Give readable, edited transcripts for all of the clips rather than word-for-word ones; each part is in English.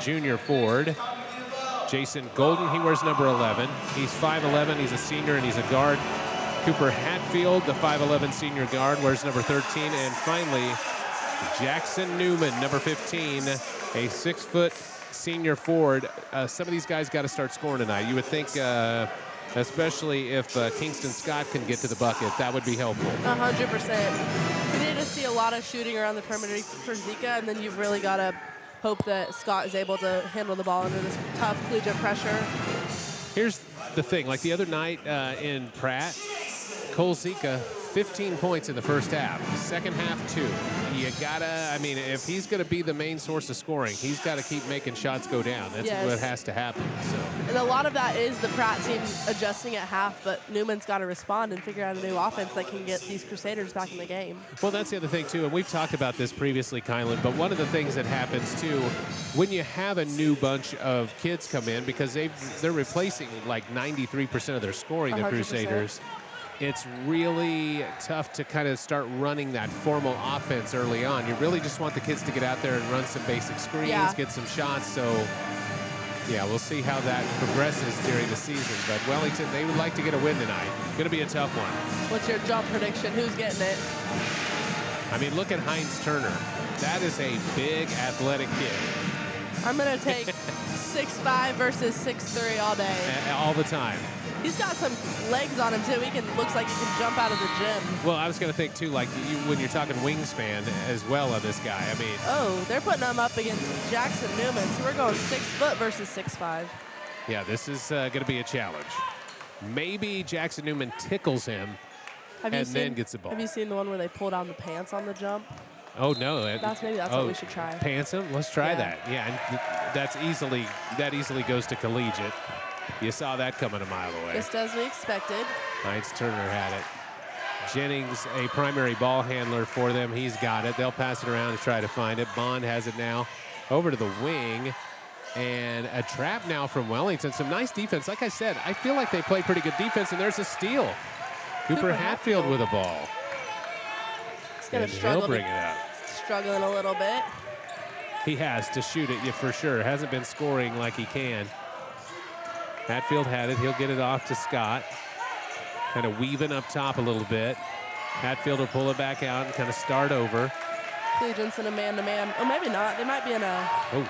junior forward. Jason Golden, he wears number 11. He's 5'11", he's a senior, and he's a guard. Cooper Hatfield, the 5'11" senior guard, wears number 13. And finally, Jackson Newman, number 15, a 6-foot senior forward. Some of these guys got to start scoring tonight. You would think, especially if Kingston Scott can get to the bucket, that would be helpful. 100%. We need to see a lot of shooting around the perimeter for Zika, and then you've really got to hope that Scott is able to handle the ball under this tough collegiate pressure. Here's the thing, like the other night in Pratt, Cole Zika, 15 points in the first half. Second half, 2. You gotta, I mean, if he's gonna be the main source of scoring, he's gotta keep making shots go down. That's what has to happen. So. And a lot of that is the Pratt team adjusting at half, but Newman's got to respond and figure out a new offense that can get these Crusaders back in the game. Well, that's the other thing, too, and we've talked about this previously, Kylan, but one of the things that happens, too, when you have a new bunch of kids come in, because they're replacing like 93% of their scoring, the 100%. Crusaders, it's really tough to kind of start running that formal offense early on. You really just want the kids to get out there and run some basic screens, get some shots. So, yeah, we'll see how that progresses during the season. But Wellington, they would like to get a win tonight. Going to be a tough one. What's your jump prediction? Who's getting it? I mean, look at Heinz Turner. That is a big athletic kid. I'm going to take 6'5" versus 6'3" all day. All the time. He's got some legs on him, too. Looks like he can jump out of the gym. Well, I was going to think, too, like when you're talking wingspan as well on this guy. I mean. Oh, they're putting him up against Jackson Newman. So we're going 6 foot versus 6'5". Yeah, this is going to be a challenge. Maybe Jackson Newman tickles him then gets the ball. Have you seen the one where they pull down the pants on the jump? Oh, no. That's what we should try. Pants him? Let's try that. Yeah, and that easily goes to Collegiate. You saw that coming a mile away. Just as we expected. Heinz Turner had it. Jennings, a primary ball handler for them. He's got it. They'll pass it around to try to find it. Bond has it now. Over to the wing. And a trap now from Wellington. Some nice defense. Like I said, I feel like they play pretty good defense, and there's a steal. Cooper Hatfield with a ball. He's going to struggle. He'll bring it up. Struggling a little bit. He has to shoot it, for sure. Hasn't been scoring like he can. Hatfield had it. He'll get it off to Scott. Kind of weaving up top a little bit. Hatfield will pull it back out and kind of start over. Collegiate's in a man-to-man. Oh, maybe not. They might be in a... Oh.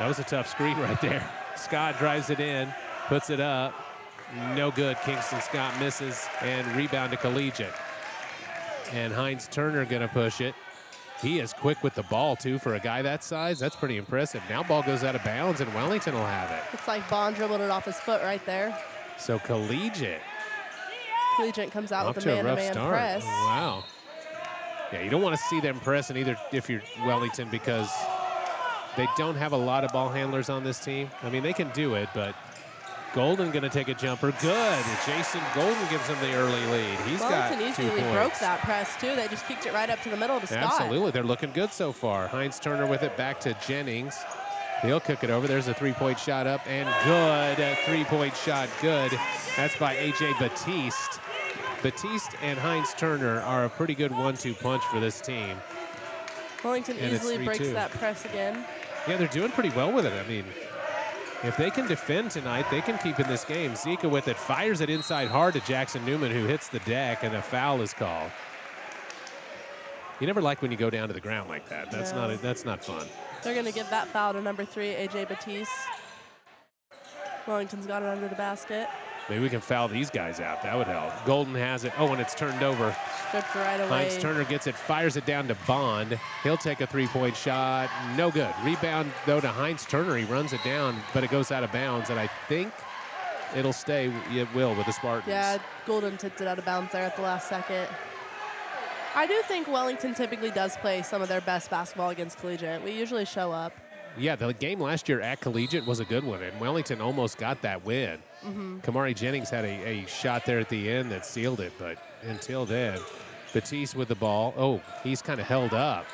That was a tough screen right there. Scott drives it in, puts it up. No good. Kingston Scott misses, and rebound to Collegiate. And Heinz Turner going to push it. He is quick with the ball, too, for a guy that size. That's pretty impressive. Now ball goes out of bounds, and Wellington will have it. Looks like Bond dribbled it off his foot right there. So Collegiate comes out with a man-to-man press. Oh, wow. Yeah, you don't want to see them pressing either if you're Wellington, because they don't have a lot of ball handlers on this team. I mean, they can do it, but Golden going to take a jumper. Good. Jason Golden gives them the early lead. He's got 2 points. Easily broke that press, too. They just kicked it right up to the middle to Scott. Absolutely. They're looking good so far. Heinz Turner with it back to Jennings. He'll cook it over. There's a 3-point shot up, and good. A 3-point shot, good. That's by A.J. Batiste. Batiste and Heinz Turner are a pretty good 1-2 punch for this team. Wellington easily breaks that press again. Yeah, they're doing pretty well with it. I mean, if they can defend tonight, they can keep in this game. Zika with it, fires it inside hard to Jackson Newman, who hits the deck, and a foul is called. You never like when you go down to the ground like that. That's not fun. They're going to give that foul to number 3, A.J. Batiste. Wellington's got it under the basket. Maybe we can foul these guys out. That would help. Golden has it. Oh, and it's turned over. Stripped right away. Heinz Turner gets it, fires it down to Bond. He'll take a 3-point shot. No good. Rebound, though, to Heinz Turner. He runs it down, but it goes out of bounds, and I think it'll stay. It will with the Spartans. Yeah, Golden tipped it out of bounds there at the last second. I do think Wellington typically does play some of their best basketball against Collegiate. We usually show up. Yeah, the game last year at Collegiate was a good one, and Wellington almost got that win. Kamari Jennings had a shot there at the end that sealed it, but until then, Batiste with the ball. Oh, he's kind of held up.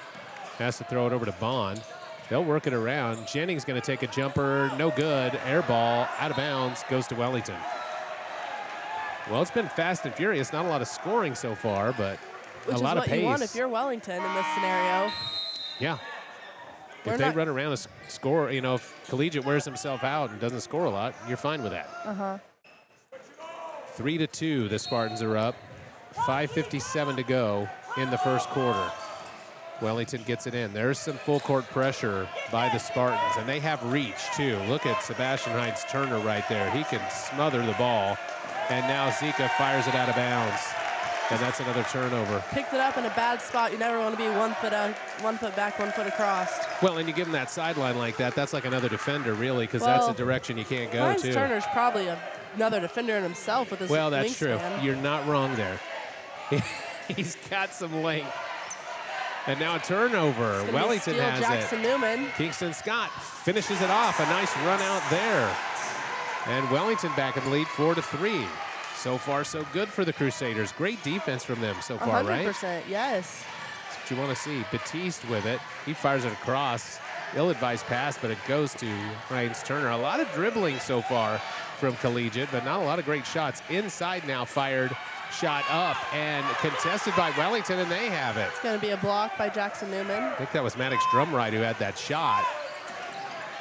Has to throw it over to Bond. They'll work it around. Jennings going to take a jumper. No good. Air ball. Out of bounds. Goes to Wellington. Well, it's been fast and furious. Not a lot of scoring so far, but a lot of pace. Which is what you want if you're Wellington in this scenario. Yeah. If they run around and score, you know, if Collegiate wears himself out and doesn't score a lot, you're fine with that. 3-2, the Spartans are up. 5:57 to go in the first quarter. Wellington gets it in. There's some full court pressure by the Spartans, and they have reach too. Look at Sebastian Hines-Turner right there. He can smother the ball, and now Zika fires it out of bounds, and that's another turnover. Picked it up in a bad spot. You never want to be 1 foot out, 1 foot back, 1 foot across. Well, and you give him that sideline like that, that's like another defender, really, because that's a direction you can't go to. Turner's probably another defender in himself with his Well, that's true. wingspan. You're not wrong there. He's got some length. And now a turnover. Wellington has Jackson Newman. Kingston Scott finishes it off. A nice run out there. And Wellington back in the lead 4-3. So far, so good for the Crusaders. Great defense from them so far, 100%, right? 100%, yes. That's what you want to see. Batiste with it. He fires it across. Ill-advised pass, but it goes to Hines-Turner. A lot of dribbling so far from Collegiate, but not a lot of great shots. Inside now fired. Shot up and contested by Wellington, and they have it. It's going to be a block by Jackson Newman. I think that was Maddox Drumright who had that shot.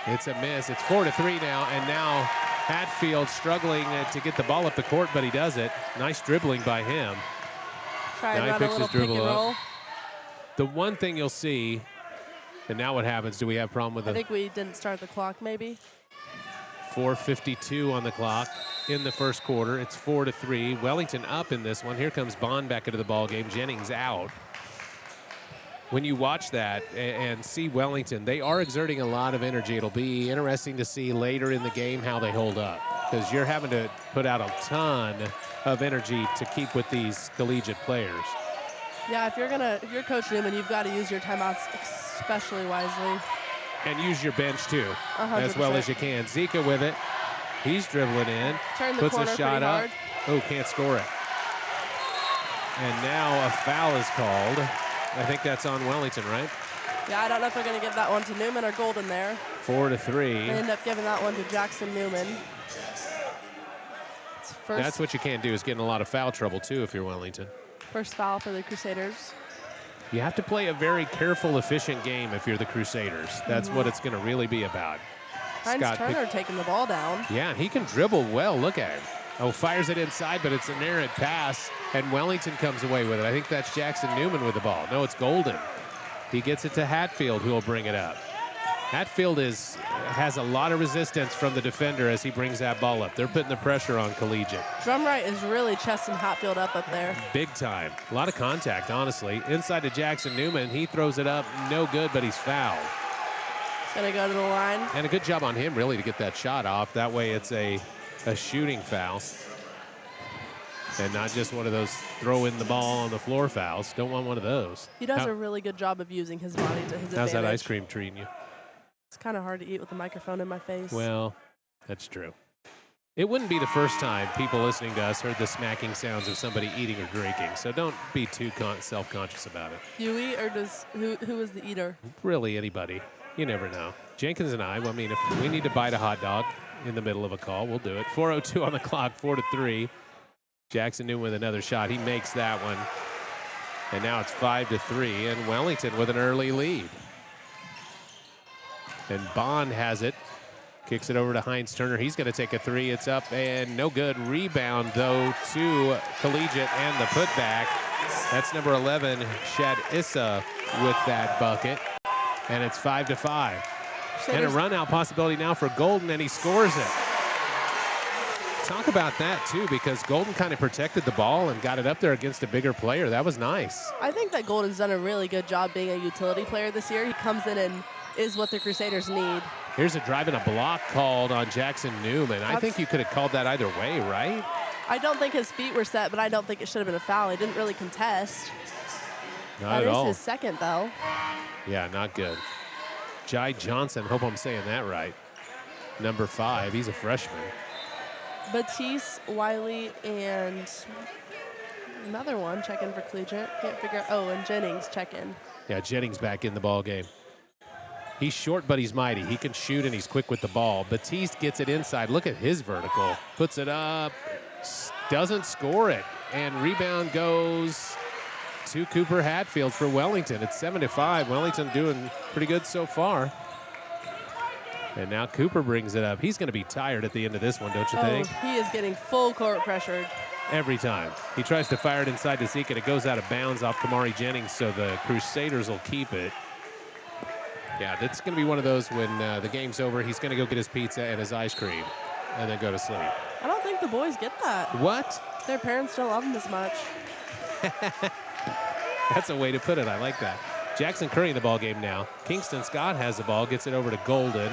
It's a miss. It's 4-3 now, and now Hatfield struggling to get the ball up the court, but he does it. Nice dribbling by him. Try and run a little pick and roll. The one thing you'll see, and now what happens? Do we have a problem with it? I think we didn't start the clock, maybe. 4:52 on the clock in the first quarter. It's 4-3. Wellington up in this one. Here comes Bond back into the ball game. Jennings out. When you watch that and see Wellington, they are exerting a lot of energy. It'll be interesting to see later in the game how they hold up, because you're having to put out a ton of energy to keep with these collegiate players. Yeah, if you're Coach Newman, you've got to use your timeouts especially wisely. And use your bench too, 100%. as well as you can. Zika with it. He's dribbling in. Puts a shot up. Hard. Oh, can't score it. And now a foul is called. I think that's on Wellington, right? Yeah, I don't know if they're going to give that one to Newman or Golden there. 4-3. They end up giving that one to Jackson Newman. That's what you can't do, is get in a lot of foul trouble too if you're Wellington. First foul for the Crusaders. You have to play a very careful, efficient game if you're the Crusaders. That's what it's going to really be about. Hines-Turner taking the ball down. Yeah, he can dribble well. Look at him. Oh, fires it inside, but it's an errant pass, and Wellington comes away with it. I think that's Jackson Newman with the ball. No, it's Golden. He gets it to Hatfield, who will bring it up. Hatfield has a lot of resistance from the defender as he brings that ball up. They're putting the pressure on Collegiate. Drumright is really chesting Hatfield up there. Big time. A lot of contact, honestly. Inside to Jackson Newman. He throws it up. No good, but he's fouled. He's going to go to the line. And a good job on him, really, to get that shot off. That way it's a shooting foul. And not just one of those throw in the ball on the floor fouls. Don't want one of those. He does a really good job of using his body to his advantage. How's that ice cream treating you? It's kind of hard to eat with the microphone in my face. Well, that's true. It wouldn't be the first time people listening to us heard the smacking sounds of somebody eating or drinking, so don't be too self-conscious about it. You eat, or who is the eater? Really, anybody. You never know. Jenkins and I, well, I mean, if we need to bite a hot dog in the middle of a call, we'll do it. 4:02 on the clock, 4-3. Jackson Newman with another shot. He makes that one. And now it's 5-3, and Wellington with an early lead. And Bond has it. Kicks it over to Hines-Turner. He's going to take a three. It's up and no good. Rebound, though, to Collegiate and the putback. That's number 11, Shad Issa, with that bucket. And it's 5-5. And a run-out possibility now for Golden, and he scores it. Talk about that, too, because Golden kind of protected the ball and got it up there against a bigger player. That was nice. I think that Golden's done a really good job being a utility player this year. He comes in and is what the Crusaders need. Here's a drive and a block called on Jackson Newman. I think you could have called that either way, right? I don't think his feet were set, but I don't think it should have been a foul. He didn't really contest. Not at all. That is his second, though. Yeah, not good. Jai Johnson, hope I'm saying that right. Number 5, he's a freshman. Batiste, Wiley, and another one check in for Collegiate. Can't figure out. Oh, and Jennings check in. Yeah, Jennings back in the ball game. He's short, but he's mighty. He can shoot, and he's quick with the ball. Batiste gets it inside. Look at his vertical. Puts it up. Doesn't score it. And rebound goes Two Cooper Hatfields for Wellington. It's 7-5. Wellington doing pretty good so far. And now Cooper brings it up. He's going to be tired at the end of this one, don't you think? He is getting full court pressured. Every time. He tries to fire it inside to Zeke, and it goes out of bounds off Kamari Jennings, so the Crusaders will keep it. Yeah, that's going to be one of those when the game's over, he's going to go get his pizza and his ice cream and then go to sleep. I don't think the boys get that. What? Their parents don't love them as much. That's a way to put it. I like that. Jackson Curry in the ball game now. Kingston Scott has the ball, gets it over to Golden.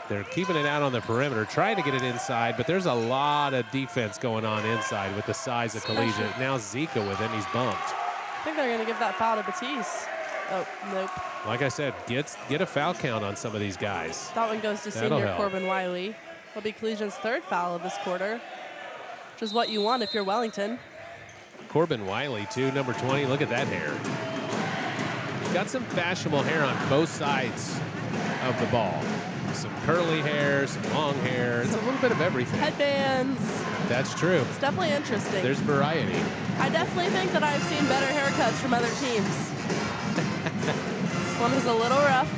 They're keeping it out on the perimeter, trying to get it inside, but there's a lot of defense going on inside with the size of Collegiate. Now Zika with him, he's bumped. I think they're going to give that foul to Batiste. Oh, nope. Like I said, get a foul count on some of these guys. That one goes to senior Corbin Wiley. Will be Collegiate's third foul of this quarter, which is what you want if you're Wellington. Corbin Wiley, too, number 20. Look at that hair. Got some fashionable hair on both sides of the ball. Some curly hair, some long hair. It's a little bit of everything. Headbands. That's true. It's definitely interesting. There's variety. I definitely think that I've seen better haircuts from other teams. One is a little rough.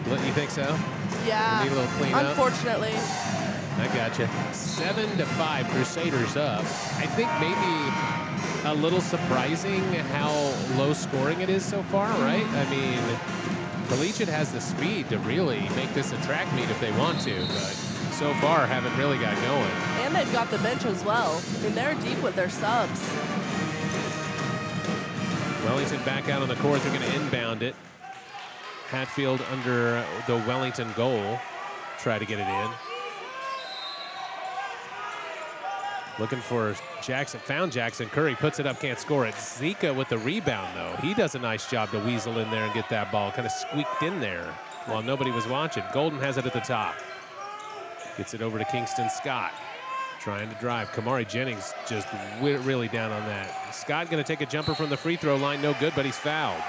You think so? Yeah. Need a little clean unfortunately. I got you. 7-5, Crusaders up. I think maybe a little surprising how low scoring it is so far, right? I mean, Collegiate has the speed to really make this a track meet if they want to, but so far haven't really got going. And they've got the bench as well. I mean, they're deep with their subs. Wellington back out on the court. They're going to inbound it. Hatfield under the Wellington goal. Try to get it in. Looking for Jackson. Found Jackson. Curry puts it up, can't score it. Zika with the rebound, though. He does a nice job to weasel in there and get that ball. Kind of squeaked in there while nobody was watching. Golden has it at the top. Gets it over to Kingston Scott. Trying to drive. Kamari Jennings just really down on that. Scott going to take a jumper from the free throw line. No good, but he's fouled.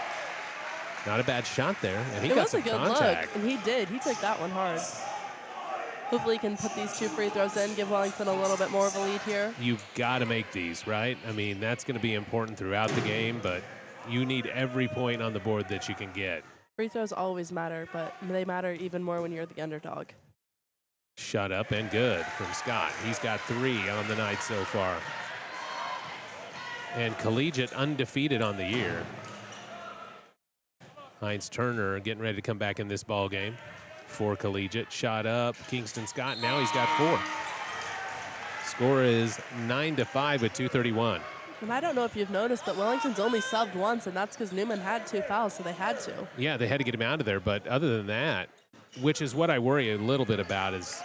Not a bad shot there. And he got some contact. It was a good look, and he did. He took that one hard. Hopefully he can put these two free throws in, give Wellington a little bit more of a lead here. You've got to make these, right? I mean, that's going to be important throughout the game, but you need every point on the board that you can get. Free throws always matter, but they matter even more when you're the underdog. Shut up and good from Scott. He's got 3 on the night so far. And Collegiate undefeated on the year. Heinz Turner getting ready to come back in this ball game for Collegiate. Shot up, Kingston Scott. Now he's got 4. Score is 9-5 with 2:31. And I don't know if you've noticed, but Wellington's only subbed once, and that's because Newman had 2 fouls, so they had to. Yeah, they had to get him out of there. But other than that, which is what I worry a little bit about, is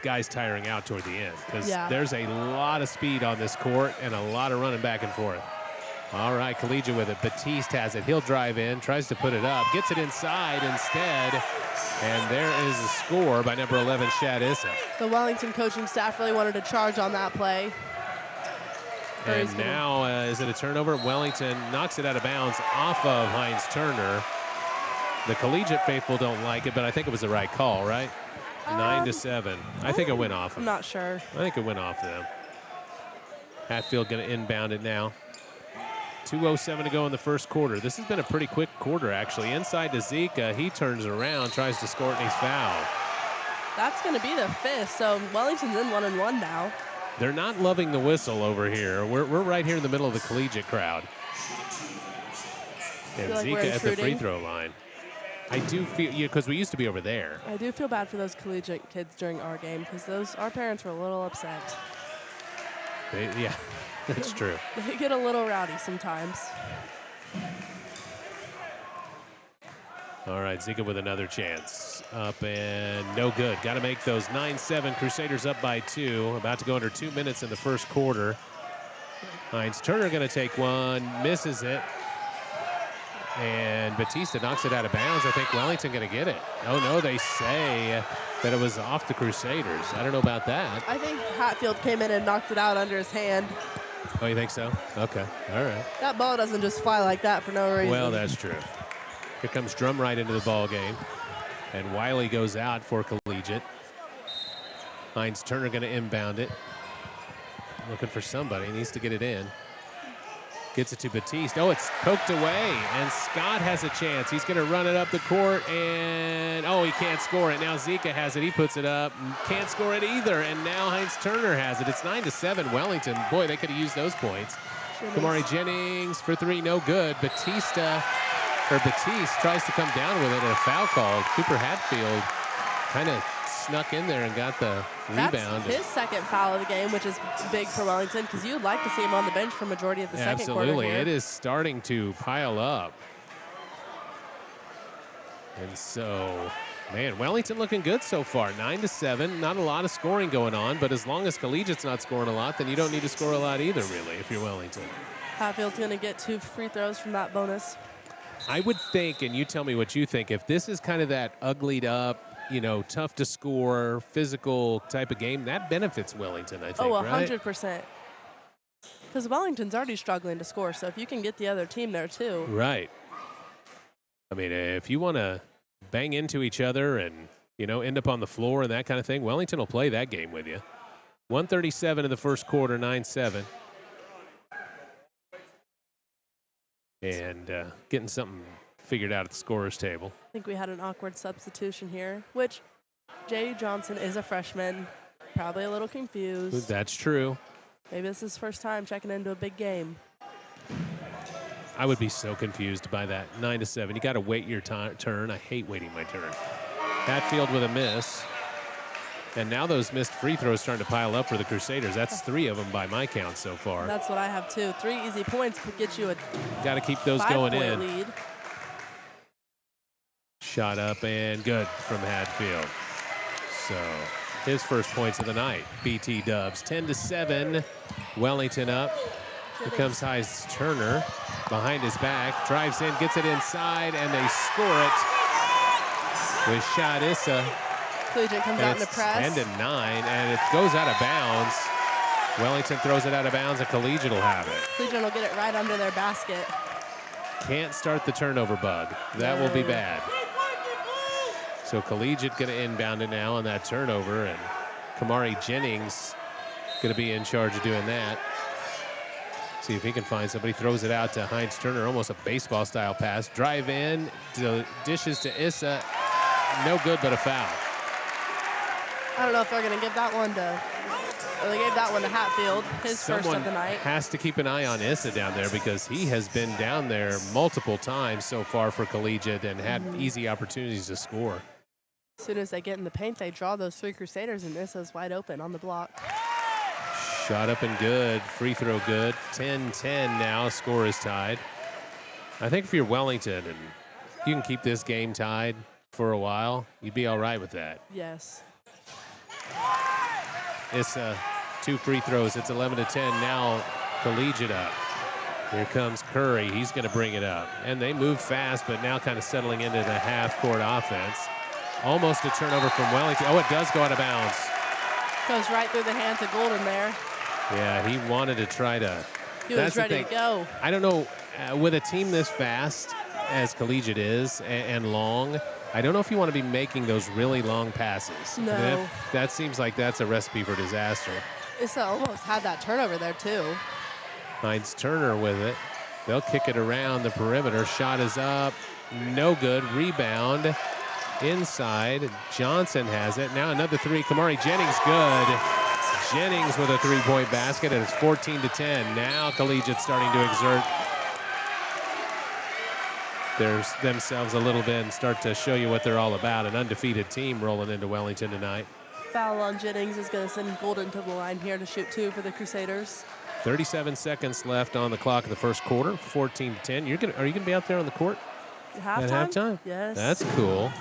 guys tiring out toward the end. Because there's a lot of speed on this court and a lot of running back and forth. All right, Collegiate with it. Batiste has it. He'll drive in, tries to put it up, gets it inside instead. And there is a score by number 11, Shad Issa. The Wellington coaching staff really wanted to charge on that play. And now, is it a turnover? Wellington knocks it out of bounds off of Heinz Turner. The Collegiate faithful don't like it, but I think it was the right call, right? 9-7. I think it went off. I'm not sure. I think it went off them. Hatfield going to inbound it now. 2:07 to go in the first quarter. This has been a pretty quick quarter, actually. Inside to Zika. He turns around, tries to score it, and he's fouled. That's going to be the 5th, so Wellington's in 1-1 now. They're not loving the whistle over here. We're right here in the middle of the Collegiate crowd. And like Zika at the free throw line. I do feel, because we used to be over there. I do feel bad for those Collegiate kids during our game, because our parents were a little upset. Yeah, that's true. They get a little rowdy sometimes. All right, Zika with another chance. Up and no good. Got to make those 9-7. Crusaders up by 2. About to go under 2 minutes in the first quarter. Heinz Turner going to take one. Misses it. And Batista knocks it out of bounds. I think Wellington going to get it. Oh, no, they say that it was off the Crusaders. I don't know about that. I think Hatfield came in and knocked it out under his hand. Oh, you think so? Okay. All right. That ball doesn't just fly like that for no reason. Well, that's true. Here comes Drumright into the ball game. And Wiley goes out for Collegiate. Heinz Turner going to inbound it. Looking for somebody. Needs to get it in. Gets it to Batiste. Oh, it's poked away, and Scott has a chance. He's going to run it up the court, and he can't score it. Now Zika has it. He puts it up. Can't score it either, and now Heinz Turner has it. It's 9-7 Wellington. Boy, they could have used those points. Kamari Jennings for three, no good. Batiste tries to come down with it, and a foul called. Cooper Hatfield kind of snuck in there and got the rebound. That's his second foul of the game, which is big for Wellington because you'd like to see him on the bench for majority of the second quarter. Absolutely. It is starting to pile up. And so, man, Wellington looking good so far. 9-7. Not a lot of scoring going on, but as long as Collegiate's not scoring a lot, then you don't need to score a lot either, really, if you're Wellington. Hatfield's going to get 2 free throws from that bonus. I would think, and you tell me what you think, if this is kind of that uglied up, tough to score, physical type of game, that benefits Wellington, I think, 100%. Because Wellington's already struggling to score, so if you can get the other team there, too. Right. I mean, if you want to bang into each other and, end up on the floor and that kind of thing, Wellington will play that game with you. 1:37 in the first quarter, 9-7. And getting something figured out at the scorer's table. I think we had an awkward substitution here, which Jay Johnson is a freshman, probably a little confused. That's true. Maybe this is his first time checking into a big game. I would be so confused by that. 9-7. You got to wait your turn. I hate waiting my turn. Hatfield with a miss. And now those missed free throws starting to pile up for the Crusaders. That's 3 of them by my count so far. That's what I have too. 3 easy points could get you a got to keep those going in. Lead. Shot up and good from Hatfield. So his first points of the night. BT Dubs 10-7. Wellington up. Here comes Heinz Turner behind his back. Drives in, gets it inside, and they score it with Shad Issa. Collegiate comes out in the press. 10-9, and it goes out of bounds. Wellington throws it out of bounds, and Collegiate will have it. Collegiate will get it right under their basket. Can't start the turnover bug. That will be bad. So Collegiate going to inbound it now on that turnover, and Kamari Jennings going to be in charge of doing that. See if he can find somebody. Throws it out to Heinz Turner, almost a baseball-style pass. Drive in, dishes to Issa. No good, but a foul. I don't know if they're going to give that one to. They gave that one to Hatfield, his first of the night. Has to keep an eye on Issa down there because he has been down there multiple times so far for Collegiate and had easy opportunities to score. As soon as they get in the paint, they draw those 3 Crusaders, and Issa's wide open on the block. Shot up and good. Free throw good. 10-10 now. Score is tied. I think if you're Wellington and you can keep this game tied for a while, you'd be all right with that. Yes. Issa, 2 free throws. It's 11-10. Now Collegiate up. Here comes Curry. He's going to bring it up. And they move fast, but now kind of settling into the half-court offense. Almost a turnover from Wellington. Oh, it does go out of bounds. Goes right through the hands of Golden there. Yeah, he wanted to try to. He was ready to go. I don't know, with a team this fast as Collegiate is and long, I don't know if you want to be making those really long passes. No. That seems like that's a recipe for disaster. Issa almost had that turnover there, too. Heinz Turner with it. They'll kick it around the perimeter. Shot is up. No good. Rebound. Inside. Johnson has it. Now another 3. Kamari Jennings good. Jennings with a 3-point basket, and it's 14-10. Now Collegiate starting to exert themselves a little bit and start to show you what they're all about. An undefeated team rolling into Wellington tonight. Foul on Jennings is going to send Golden to the line here to shoot 2 for the Crusaders. 37 seconds left on the clock of the first quarter. 14-10. Are you going to be out there on the court at halftime? Yes. That's cool.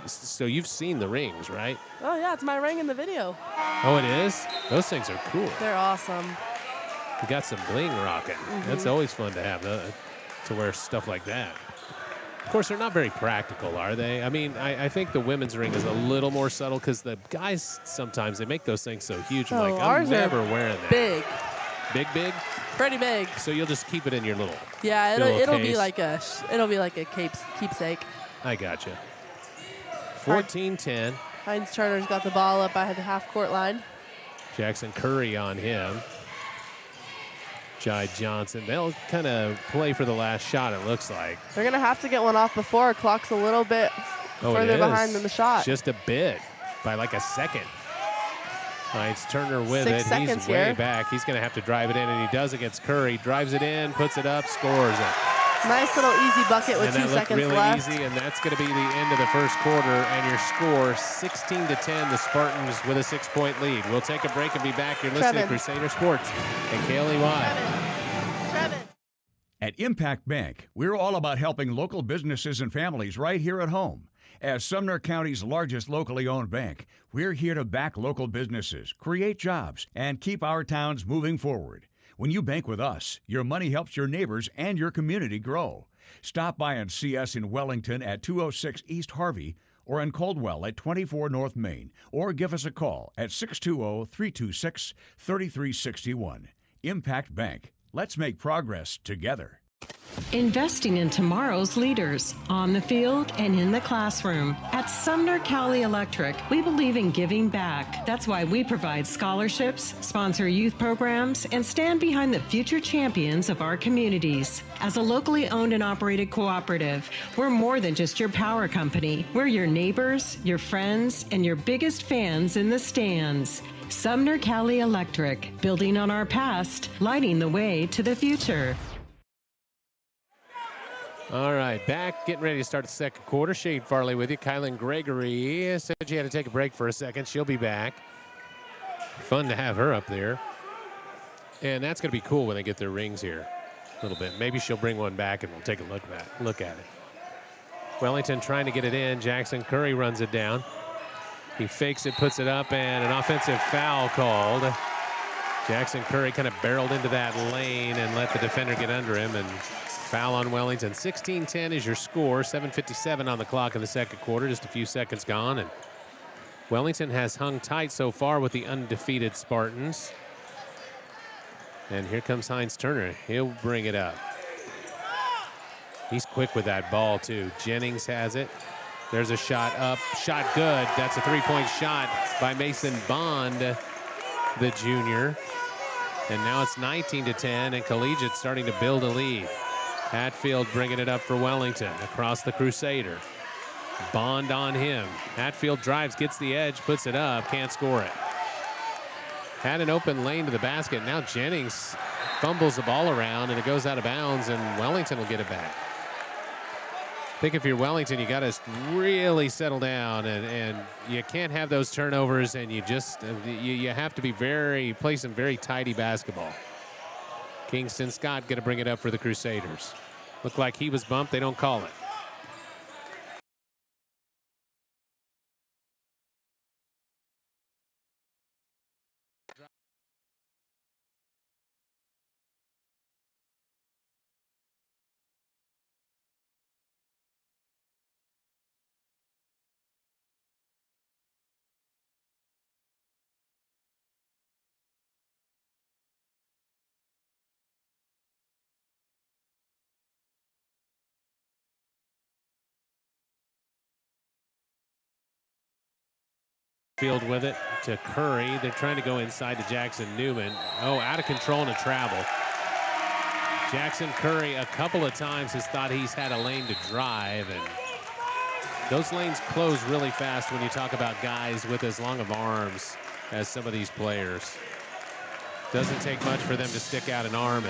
So you've seen the rings, right? Oh, yeah, it's my ring in the video. Oh, it is? Those things are cool. They're awesome. You got some bling rocking. That's always fun to have, to wear stuff like that. Of course, they're not very practical, are they? I mean, I think the women's ring is a little more subtle because the guys sometimes, they make those things so huge. I'm like, I'm never wearing that. Big. Big? Pretty big. So you'll just keep it in your little it'll be like a keepsake. I gotcha. 14-10. Heinz Turner's got the ball up by the half-court line. Jackson Curry on him. Jai Johnson. They'll kind of play for the last shot, it looks like. They're going to have to get one off before. Clock's a little bit further behind than the shot. Just a bit, by like a second. Hines Turner with it. He's way back. He's going to have to drive it in, and he does against Curry. Drives it in, puts it up, scores it. Nice little easy bucket with 2 seconds really left. Easy, and that's going to be the end of the first quarter, and your score 16-10. The Spartans with a 6-point lead. We'll take a break and be back. You're listening to Crusader Sports and KLEY. At Impact Bank, we're all about helping local businesses and families right here at home. As Sumner County's largest locally owned bank, we're here to back local businesses, create jobs, and keep our towns moving forward. When you bank with us, your money helps your neighbors and your community grow. Stop by and see us in Wellington at 206 East Harvey or in Caldwell at 24 North Main, or give us a call at 620-326-3361. Impact Bank. Let's make progress together. Investing in tomorrow's leaders, on the field and in the classroom. At Sumner Cali Electric, we believe in giving back. That's why we provide scholarships, sponsor youth programs, and stand behind the future champions of our communities. As a locally owned and operated cooperative, we're more than just your power company. We're your neighbors, your friends, and your biggest fans in the stands. Sumner Cali Electric, building on our past, lighting the way to the future. All right, back, getting ready to start the second quarter. Shane Farley with you. Kylan Gregory said she had to take a break for a second. She'll be back. Fun to have her up there. And that's going to be cool when they get their rings here a little bit. Maybe she'll bring one back and we'll take a look at it. Wellington trying to get it in. Jackson Curry runs it down. He fakes it, puts it up, and an offensive foul called. Jackson Curry kind of barreled into that lane and let the defender get under him, and foul on Wellington. 16-10 is your score. 7:57 on the clock in the second quarter. Just a few seconds gone, and Wellington has hung tight so far with the undefeated Spartans. And here comes Hines Turner. He'll bring it up. He's quick with that ball, too. Jennings has it. There's a shot up. Shot good. That's a three-point shot by Mason Bond, the junior. And now it's 19-10, and Collegiate starting to build a lead. Hatfield bringing it up for Wellington across the Crusader. Bond on him. Hatfield drives, gets the edge, puts it up, can't score it. Had an open lane to the basket. Now Jennings fumbles the ball around, and it goes out of bounds, and Wellington will get it back. I think if you're Wellington, you got to really settle down, and you can't have those turnovers, and you have to be play some very tidy basketball. Kingston Scott going to bring it up for the Crusaders. Looked like he was bumped. They don't call it. Field with it to Curry. They're trying to go inside to Jackson Newman. Oh, out of control and a travel. Jackson Curry a couple of times has thought he's had a lane to drive, and those lanes close really fast when you talk about guys with as long of arms as some of these players. Doesn't take much for them to stick out an arm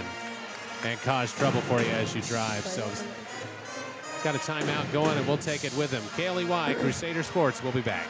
and cause trouble for you as you drive. So got a timeout going, and we'll take it with them. KLEY, Crusader Sports, we'll be back.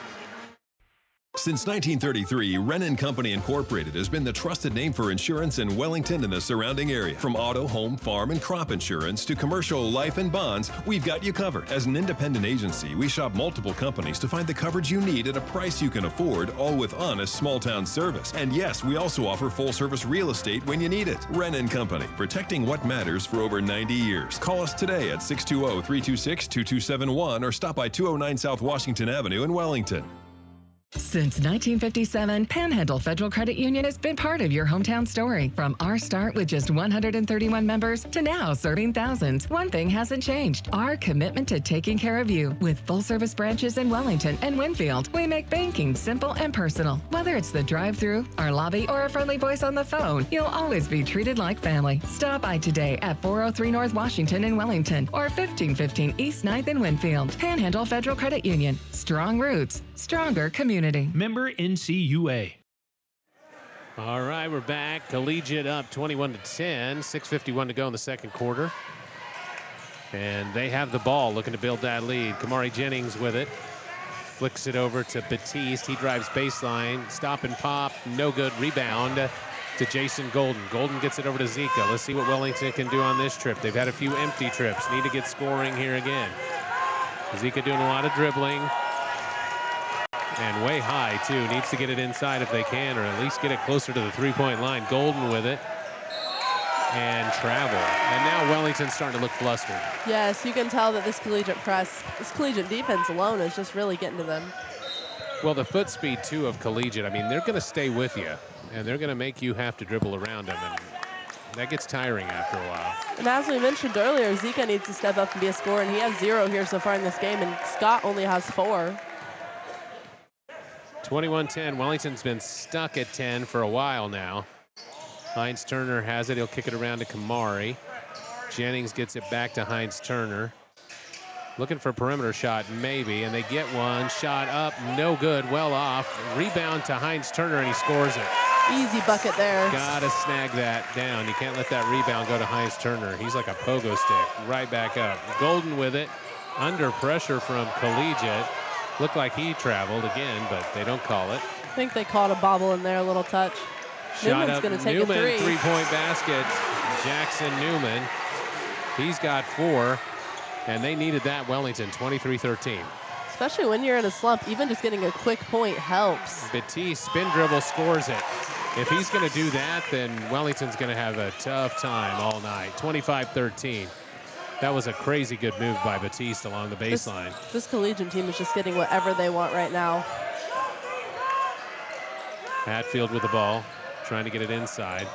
Since 1933, Wren & Company Incorporated has been the trusted name for insurance in Wellington and the surrounding area. From auto, home, farm, and crop insurance to commercial, life, and bonds, we've got you covered. As an independent agency, we shop multiple companies to find the coverage you need at a price you can afford, all with honest small-town service. And yes, we also offer full-service real estate when you need it. Wren & Company, protecting what matters for over 90 years. Call us today at 620-326-2271 or stop by 209 South Washington Avenue in Wellington. Since 1957, Panhandle Federal Credit Union has been part of your hometown story. From our start with just 131 members to now serving thousands, one thing hasn't changed: our commitment to taking care of you. With full-service branches in Wellington and Winfield, we make banking simple and personal. Whether it's the drive-thru, our lobby, or a friendly voice on the phone, you'll always be treated like family. Stop by today at 403 North Washington in Wellington or 1515 East 9th in Winfield. Panhandle Federal Credit Union. Strong roots, stronger community. Member NCUA. All right, we're back. Collegiate up 21-10. 6:51 to go in the second quarter. And they have the ball, looking to build that lead. Kamari Jennings with it. Flicks it over to Batiste. He drives baseline. Stop and pop. No good. Rebound to Jason Golden. Golden gets it over to Zika. Let's see what Wellington can do on this trip. They've had a few empty trips. Need to get scoring here again. Zika doing a lot of dribbling. And way high, too. Needs to get it inside if they can, or at least get it closer to the three-point line. Golden with it. And travel. And now Wellington's starting to look flustered. Yes, you can tell that this collegiate press, this collegiate defense alone is just really getting to them. Well, the foot speed, too, of Collegiate, I mean, they're going to stay with you, and they're going to make you have to dribble around them, and that gets tiring after a while. And as we mentioned earlier, Zika needs to step up and be a scorer, and he has 0 here so far in this game, and Scott only has 4. 21-10. Wellington's been stuck at 10 for a while now. Heinz Turner has it. He'll kick it around to Kamari. Jennings gets it back to Heinz Turner. Looking for a perimeter shot, maybe, and they get one. Shot up, no good, well off. Rebound to Heinz Turner, and he scores it. Easy bucket there. Gotta snag that down. You can't let that rebound go to Heinz Turner. He's like a pogo stick. Right back up. Golden with it. Under pressure from Collegiate. Looked like he traveled again, but they don't call it. I think they caught a bobble in there, a little touch. Shot Newman's up, going to take Newman, a 3. Three-point basket. Jackson Newman. He's got 4, and they needed that, Wellington, 23-13. Especially when you're in a slump, even just getting a quick point helps. Batiste, spin dribble, scores it. If he's going to do that, then Wellington's going to have a tough time all night. 25-13. That was a crazy good move by Batiste along the baseline. This Collegiate team is just getting whatever they want right now. Hatfield with the ball, trying to get it inside.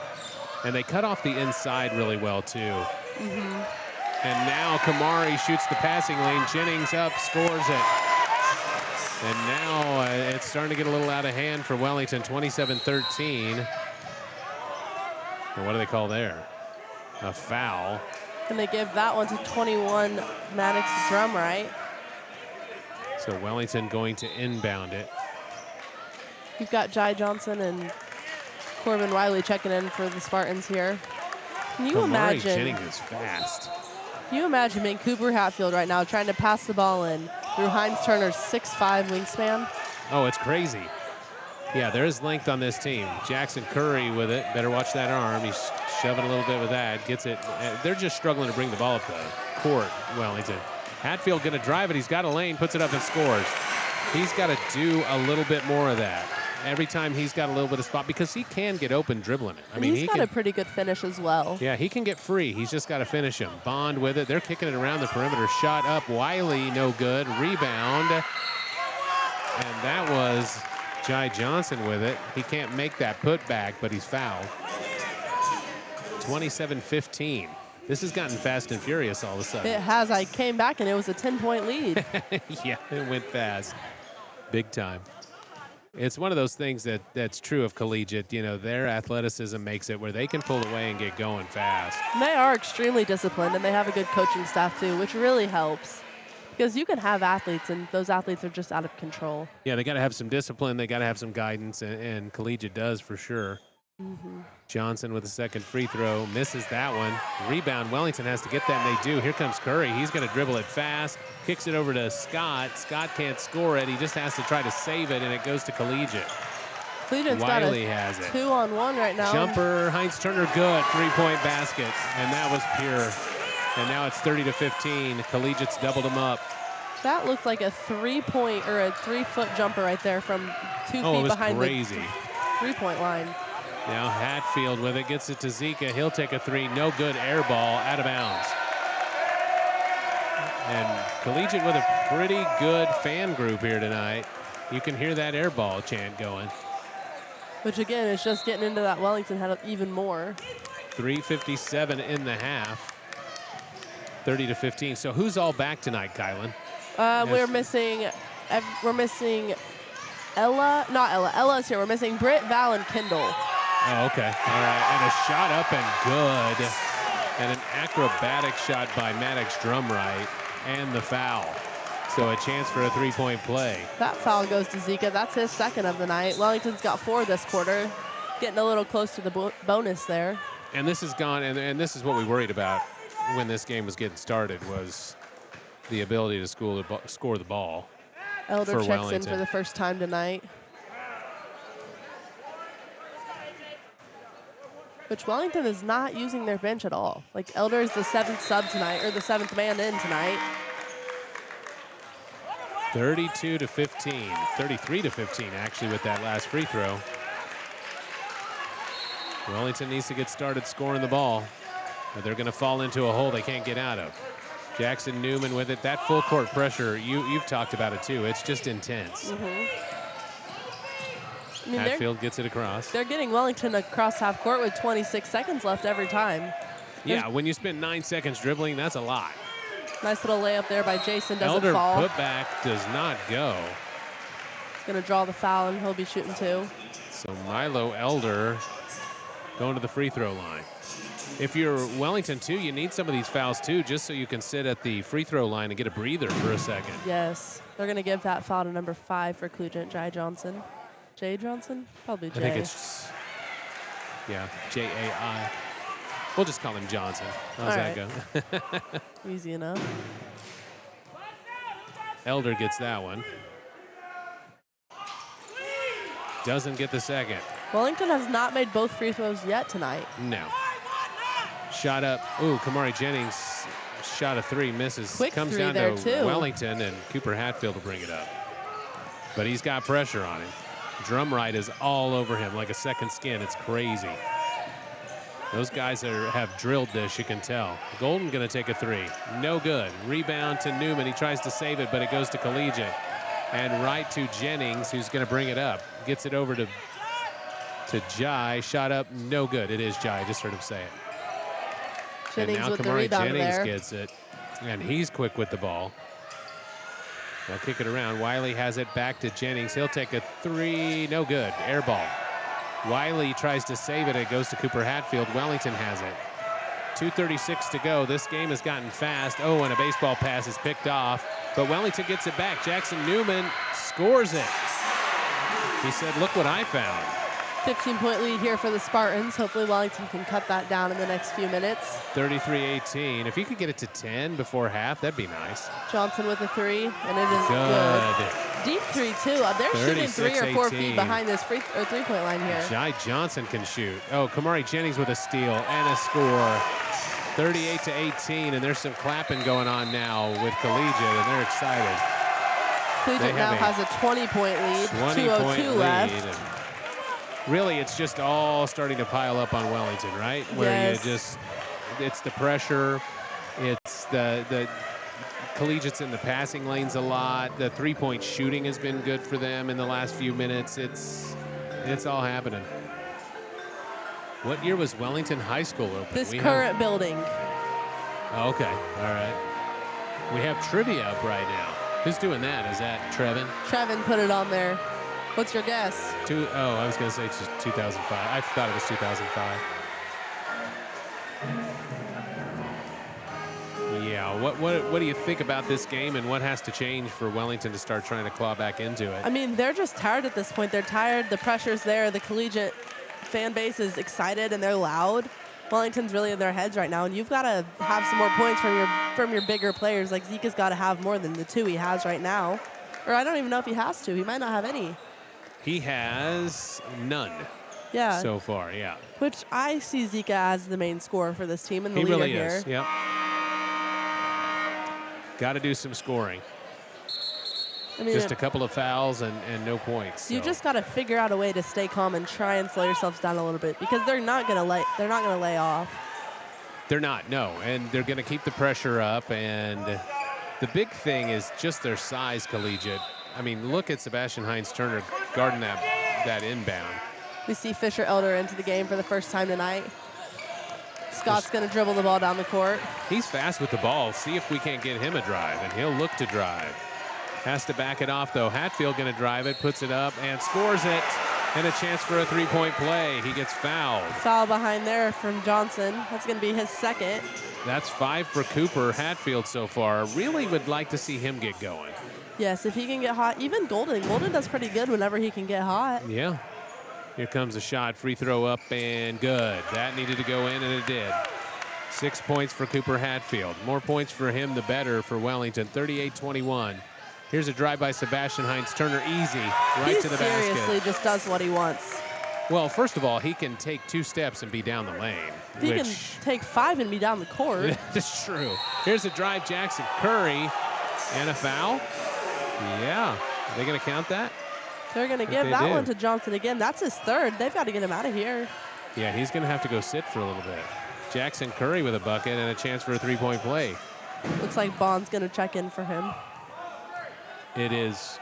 And they cut off the inside really well, too. And now Kamari shoots the passing lane. Jennings up, scores it. And now it's starting to get a little out of hand for Wellington, 27-13. And what do they call there? A foul. And they give that one to 21 Maddox Drumright. So Wellington going to inbound it. You've got Jai Johnson and Corbin Wiley checking in for the Spartans here. Can you imagine? Jennings is fast. Can you imagine being Cooper Hatfield right now trying to pass the ball in through Heinz Turner's 6'5" wingspan? Oh, it's crazy. Yeah, there is length on this team. Jackson Curry with it. Better watch that arm. He's shoving a little bit with that. Gets it. They're just struggling to bring the ball up the court, Wellington. Hatfield going to drive it. He's got a lane, puts it up and scores. He's got to do a little bit more of that. Every time he's got a little bit of spot, because he can get open dribbling it. I mean, he's got a pretty good finish as well. Yeah, he can get free. He's just got to finish him. Bond with it. They're kicking it around the perimeter. Shot up. Wiley, no good. Rebound. And that was Jai Johnson with it. He can't make that putback, but he's fouled. 27-15. This has gotten fast and furious all of a sudden. It has. I came back, and it was a 10-point lead. Yeah, it went fast. Big time. It's one of those things that's true of Collegiate. You know, their athleticism makes it where they can pull away and get going fast. And they are extremely disciplined, and they have a good coaching staff, too, which really helps. Because you can have athletes, and those athletes are just out of control. Yeah, they got to have some discipline. They got to have some guidance, and Collegiate does for sure. Johnson with a second free throw. Misses that one. Rebound. Wellington has to get that, and they do. Here comes Curry. He's going to dribble it fast. Kicks it over to Scott. Scott can't score it. He just has to try to save it, and it goes to Collegiate. Collegiate's Wiley got a has it. 2-on-1 right now. Jumper. Heinz Turner good. 3-point basket. And that was pure. And now it's 30-15. Collegiate's doubled them up. That looked like a 3-point or a 3-foot jumper right there from 2 feet behind crazy. the 3-point line. Now Hatfield with it, gets it to Zika. He'll take a 3, no good, air ball, out of bounds. And Collegiate with a pretty good fan group here tonight. You can hear that air ball chant going. Which, again, is just getting into that Wellington head even more. 3:57 in the half. 30-15. So who's all back tonight, Kylan? We're missing Ella. Not Ella. Ella's here. We're missing Britt, Val, and Kendall. Oh, okay. All right. And a shot up and good. And an acrobatic shot by Maddox Drumright. And the foul. So a chance for a three-point play. That foul goes to Zika. That's his second of the night. Wellington's got 4 this quarter. Getting a little close to the bonus there. And this has gone, and this is what we worried about when this game was getting started, was the ability to score the ball. Elder for checks Wellington. in for the first time tonight. Which Wellington is not using their bench at all. Like, Elder is the 7th sub tonight, or the 7th man in tonight. 32-15, 33-15 actually with that last free throw. Wellington needs to get started scoring the ball, or they're going to fall into a hole they can't get out of. Jackson Newman with it. That full court pressure, you've talked about it too. It's just intense. I mean, Hatfield gets it across. They're getting Wellington across half court with 26 seconds left every time. Yeah, when you spend 9 seconds dribbling, that's a lot. Nice little layup there by Jason. Doesn't Elder fall. putback does not go. He's going to draw the foul, and he'll be shooting 2. So Milo Elder going to the free throw line. If you're Wellington, too, you need some of these fouls, too, just so you can sit at the free throw line and get a breather for a second. Yes. They're going to give that foul to number 5 for Collegiate, Jai Johnson. Jay Johnson? Probably Jay. I think it's, yeah, J-A-I. We'll just call him Johnson. How's that go? Easy enough. Elder gets that one. Doesn't get the second. Wellington has not made both free throws yet tonight. No. Shot up. Ooh, Kamari Jennings shot a 3, misses. Quick Comes 3 down there, to too. Wellington, and Cooper Hatfield will bring it up. But he's got pressure on him. Drumright is all over him like a second skin. It's crazy. Those guys have drilled this, you can tell. Golden going to take a 3. No good. Rebound to Newman. He tries to save it, but it goes to Collegiate. And right to Jennings, who's going to bring it up. Gets it over to Jai. Shot up, no good. It is Jai. I just heard him say it. Jennings and now with the Kamari rebound Jennings there. gets it. And he's quick with the ball. They'll kick it around. Wiley has it back to Jennings. He'll take a 3. No good. Air ball. Wiley tries to save it. It goes to Cooper Hatfield. Wellington has it. 2:36 to go. This game has gotten fast. Oh, and a baseball pass is picked off. But Wellington gets it back. Jackson Newman scores it. He said, look what I found. 15-point lead here for the Spartans. Hopefully Wellington can cut that down in the next few minutes. 33-18. If you could get it to 10 before half, that'd be nice. Johnson with a 3, and it is good. Deep 3, too. They're shooting 3 or 4 feet behind this three-point line here. Jai Johnson can shoot. Oh, Kamari Jennings with a steal and a score. 38-18, and there's some clapping going on now with Collegiate, and they're excited. Collegiate now has a 20-point lead. 2:02 left. And really, it's just all starting to pile up on Wellington, right? Where yes. it's the pressure, it's the Collegiate's in the passing lanes a lot. The three-point shooting has been good for them in the last few minutes. It's all happening. What year was Wellington High School open? This current building. Oh, okay, all right. We have trivia up right now. Who's doing that? Is that Trevin? Trevin put it on there. What's your guess? I was going to say it's just 2005. I thought it was 2005. Yeah, what do you think about this game, and what has to change for Wellington to start trying to claw back into it? I mean, they're just tired at this point. They're tired. The pressure's there. The Collegiate fan base is excited, and they're loud. Wellington's really in their heads right now, and you've got to have some more points from your bigger players. Like Zika's got to have more than the 2 he has right now. Or I don't even know if he has to. He might not have any. He has none. Yeah. So far, yeah. Which I see Zika as the main scorer for this team and the he leader really here. Is. Yep. Got to do some scoring. I mean, just a couple of fouls and no points. So. You just got to figure out a way to stay calm and try and slow yourselves down a little bit, because they're not going to lay off. They're not, no, and they're going to keep the pressure up. And the big thing is just their size, Collegiate. I mean, look at Sebastian Hines-Turner guarding that inbound. We see Fisher Elder into the game for the first time tonight. Scott's going to dribble the ball down the court. He's fast with the ball. See if we can't get him a drive, and he'll look to drive. Has to back it off, though. Hatfield going to drive it, puts it up, and scores it. And a chance for a three-point play. He gets fouled. Foul behind there from Johnson. That's going to be his second. That's 5 for Cooper Hatfield so far. Really would like to see him get going. Yes, if he can get hot. Even Golden. Golden does pretty good whenever he can get hot. Yeah. Here comes a shot. Free throw up and good. That needed to go in, and it did. 6 points for Cooper Hatfield. More points for him, the better for Wellington. 38-21. Here's a drive by Sebastian Hines-Turner. Easy. Right to the basket. He seriously just does what he wants. Well, first of all, he can take 2 steps and be down the lane. He can take 5 and be down the court. That's true. Here's a drive, Jackson Curry. And a foul? Yeah. Are they going to count that? They're going to give that one to Johnson again. That's his third. They've got to get him out of here. Yeah, he's going to have to go sit for a little bit. Jackson Curry with a bucket and a chance for a three-point play. Looks like Bond's going to check in for him. It is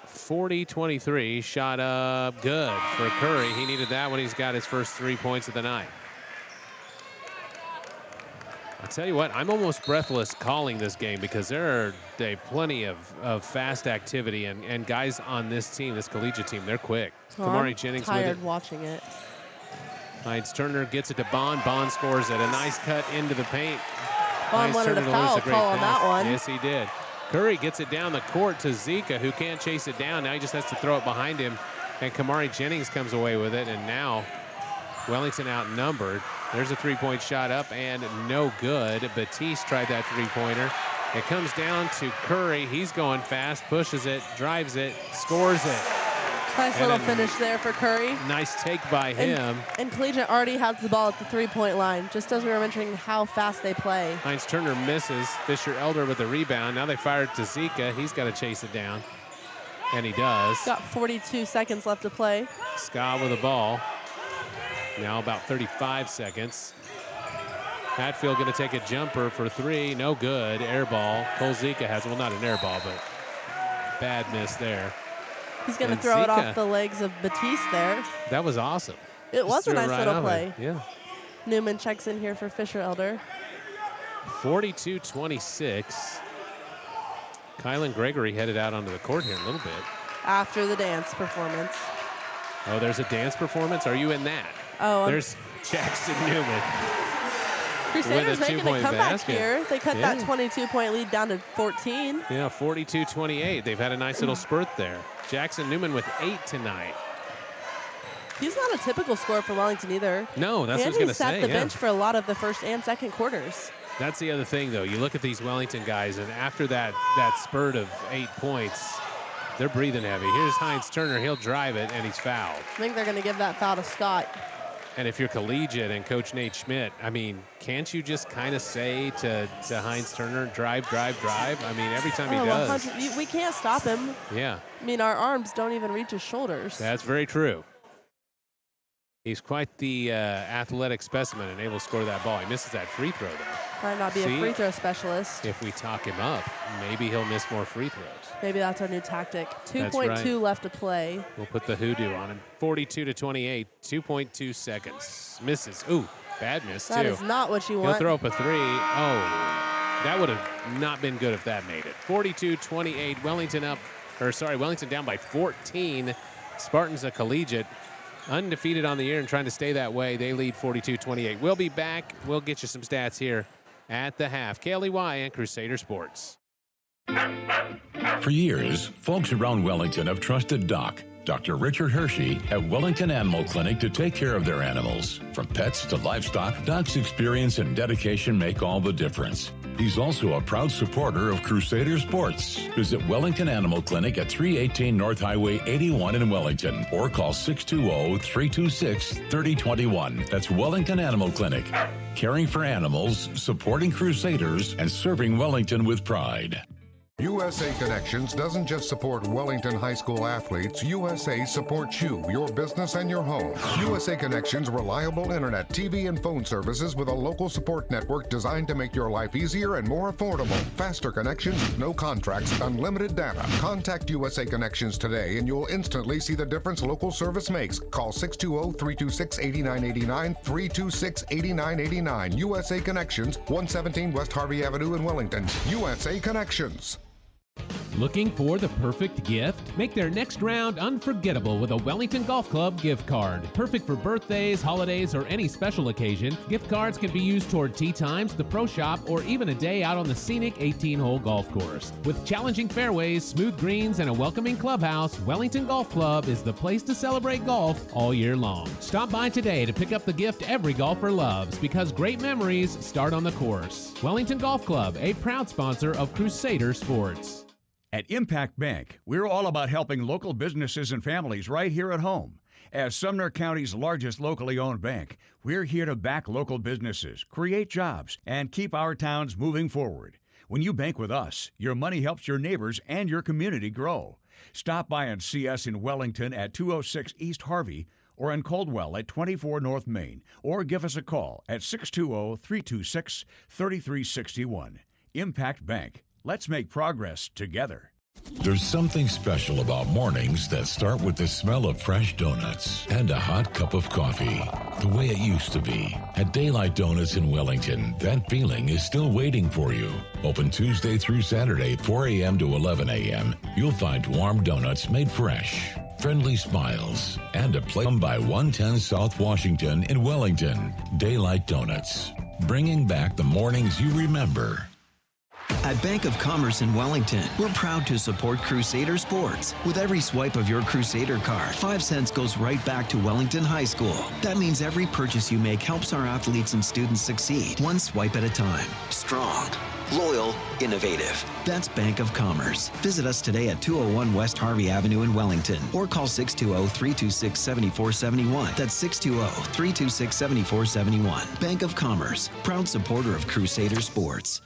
40-23. Shot up good for Curry. He needed that when he's got his first 3 points of the night. I'll tell you what, I'm almost breathless calling this game because there are plenty of fast activity and guys on this team, this collegiate team, they're quick. Kamari Jennings tired with it. Watching it. Hines-Turner gets it to Bond. Bond scores it. A nice cut into the paint. Bond wanted a foul call on that one. Yes, he did. Curry gets it down the court to Zika, who can't chase it down. Now he just has to throw it behind him. And Kamari Jennings comes away with it. And now Wellington outnumbered. There's a three-point shot up and no good. Batiste tried that three-pointer. It comes down to Curry. He's going fast, pushes it, drives it, scores it. Nice little finish there for Curry. Nice take by him. And Collegiate already has the ball at the three-point line, just as we were mentioning how fast they play. Hines-Turner misses. Fisher Elder with the rebound. Now they fire it to Zika. He's got to chase it down. And he does. Got 42 seconds left to play. Scott with the ball. Now about 35 seconds. Hatfield going to take a jumper for 3. No good. Air ball. Cole Zika has, well, not an air ball, but bad miss there. He's going to throw it off the legs of Batiste there. That was awesome. It was a nice little play. Yeah. Newman checks in here for Fisher Elder. 42-26. Kylan Gregory headed out onto the court here a little bit. After the dance performance. Oh, there's a dance performance? Are you in that? Oh. There's Jackson Newman. Crusaders making a comeback basket. here. They cut that 22-point lead down to 14. Yeah, 42-28. They've had a nice little spurt there. Jackson Newman with 8 tonight. He's not a typical scorer for Wellington either. No, that's what I was going to say. And he sat the bench for a lot of the first and second quarters. That's the other thing, though. You look at these Wellington guys, and after that spurt of 8 points, they're breathing heavy. Here's Hines-Turner. He'll drive it, and he's fouled. I think they're going to give that foul to Scott. And if you're Collegiate and Coach Nate Schmidt, I mean, can't you just kind of say to Hines-Turner, drive, drive, drive? I mean, every time he does. We can't stop him. Yeah. I mean, our arms don't even reach his shoulders. That's very true. He's quite the athletic specimen and able to score that ball. He misses that free throw, though. Might not be a free throw specialist. If we talk him up, maybe he'll miss more free throws. Maybe that's our new tactic. 2.2 left to play. We'll put the hoodoo on him. 42-28, 2.2 seconds. Misses. Ooh, bad miss, too. That is not what you want. He'll throw up a 3. Oh, that would have not been good if that made it. 42-28, Wellington down by 14. Spartans a Collegiate. Undefeated on the year and trying to stay that way. They lead 42-28. We'll be back. We'll get you some stats here at the half. KLEY and Crusader Sports. For years, folks around Wellington have trusted Doc, Dr. Richard Hershey at Wellington Animal Clinic to take care of their animals. From pets to livestock, Doc's experience and dedication make all the difference. He's also a proud supporter of Crusader Sports. Visit Wellington Animal Clinic at 318 North Highway 81 in Wellington or call 620-326-3021. That's Wellington Animal Clinic. Caring for animals, supporting Crusaders, and serving Wellington with pride. USA Connections doesn't just support Wellington High School athletes. USA supports you, your business, and your home. USA Connections reliable internet, TV, and phone services with a local support network designed to make your life easier and more affordable. Faster connections, no contracts, unlimited data. Contact USA Connections today and you'll instantly see the difference local service makes. Call 620-326-8989, 326-8989. USA Connections, 117 West Harvey Avenue in Wellington. USA Connections. Looking for the perfect gift? Make their next round unforgettable with a Wellington Golf Club gift card. Perfect for birthdays, holidays, or any special occasion, gift cards can be used toward tee times, the pro shop, or even a day out on the scenic 18-hole golf course. With challenging fairways, smooth greens, and a welcoming clubhouse, Wellington Golf Club is the place to celebrate golf all year long. Stop by today to pick up the gift every golfer loves, because great memories start on the course. Wellington Golf Club, a proud sponsor of Crusader Sports. At Impact Bank, we're all about helping local businesses and families right here at home. As Sumner County's largest locally owned bank, we're here to back local businesses, create jobs, and keep our towns moving forward. When you bank with us, your money helps your neighbors and your community grow. Stop by and see us in Wellington at 206 East Harvey or in Coldwell at 24 North Main, or give us a call at 620-326-3361. Impact Bank. Let's make progress together. There's something special about mornings that start with the smell of fresh donuts and a hot cup of coffee. The way it used to be. At Daylight Donuts in Wellington, that feeling is still waiting for you. Open Tuesday through Saturday, 4 a.m. to 11 a.m. You'll find warm donuts made fresh, friendly smiles, and a place by 110 South Washington in Wellington. Daylight Donuts, bringing back the mornings you remember. At Bank of Commerce in Wellington, we're proud to support Crusader Sports. With every swipe of your Crusader card, 5 cents goes right back to Wellington High School. That means every purchase you make helps our athletes and students succeed, one swipe at a time. Strong, loyal, innovative. That's Bank of Commerce. Visit us today at 201 West Harvey Avenue in Wellington, or call 620-326-7471. That's 620-326-7471. Bank of Commerce, proud supporter of Crusader Sports.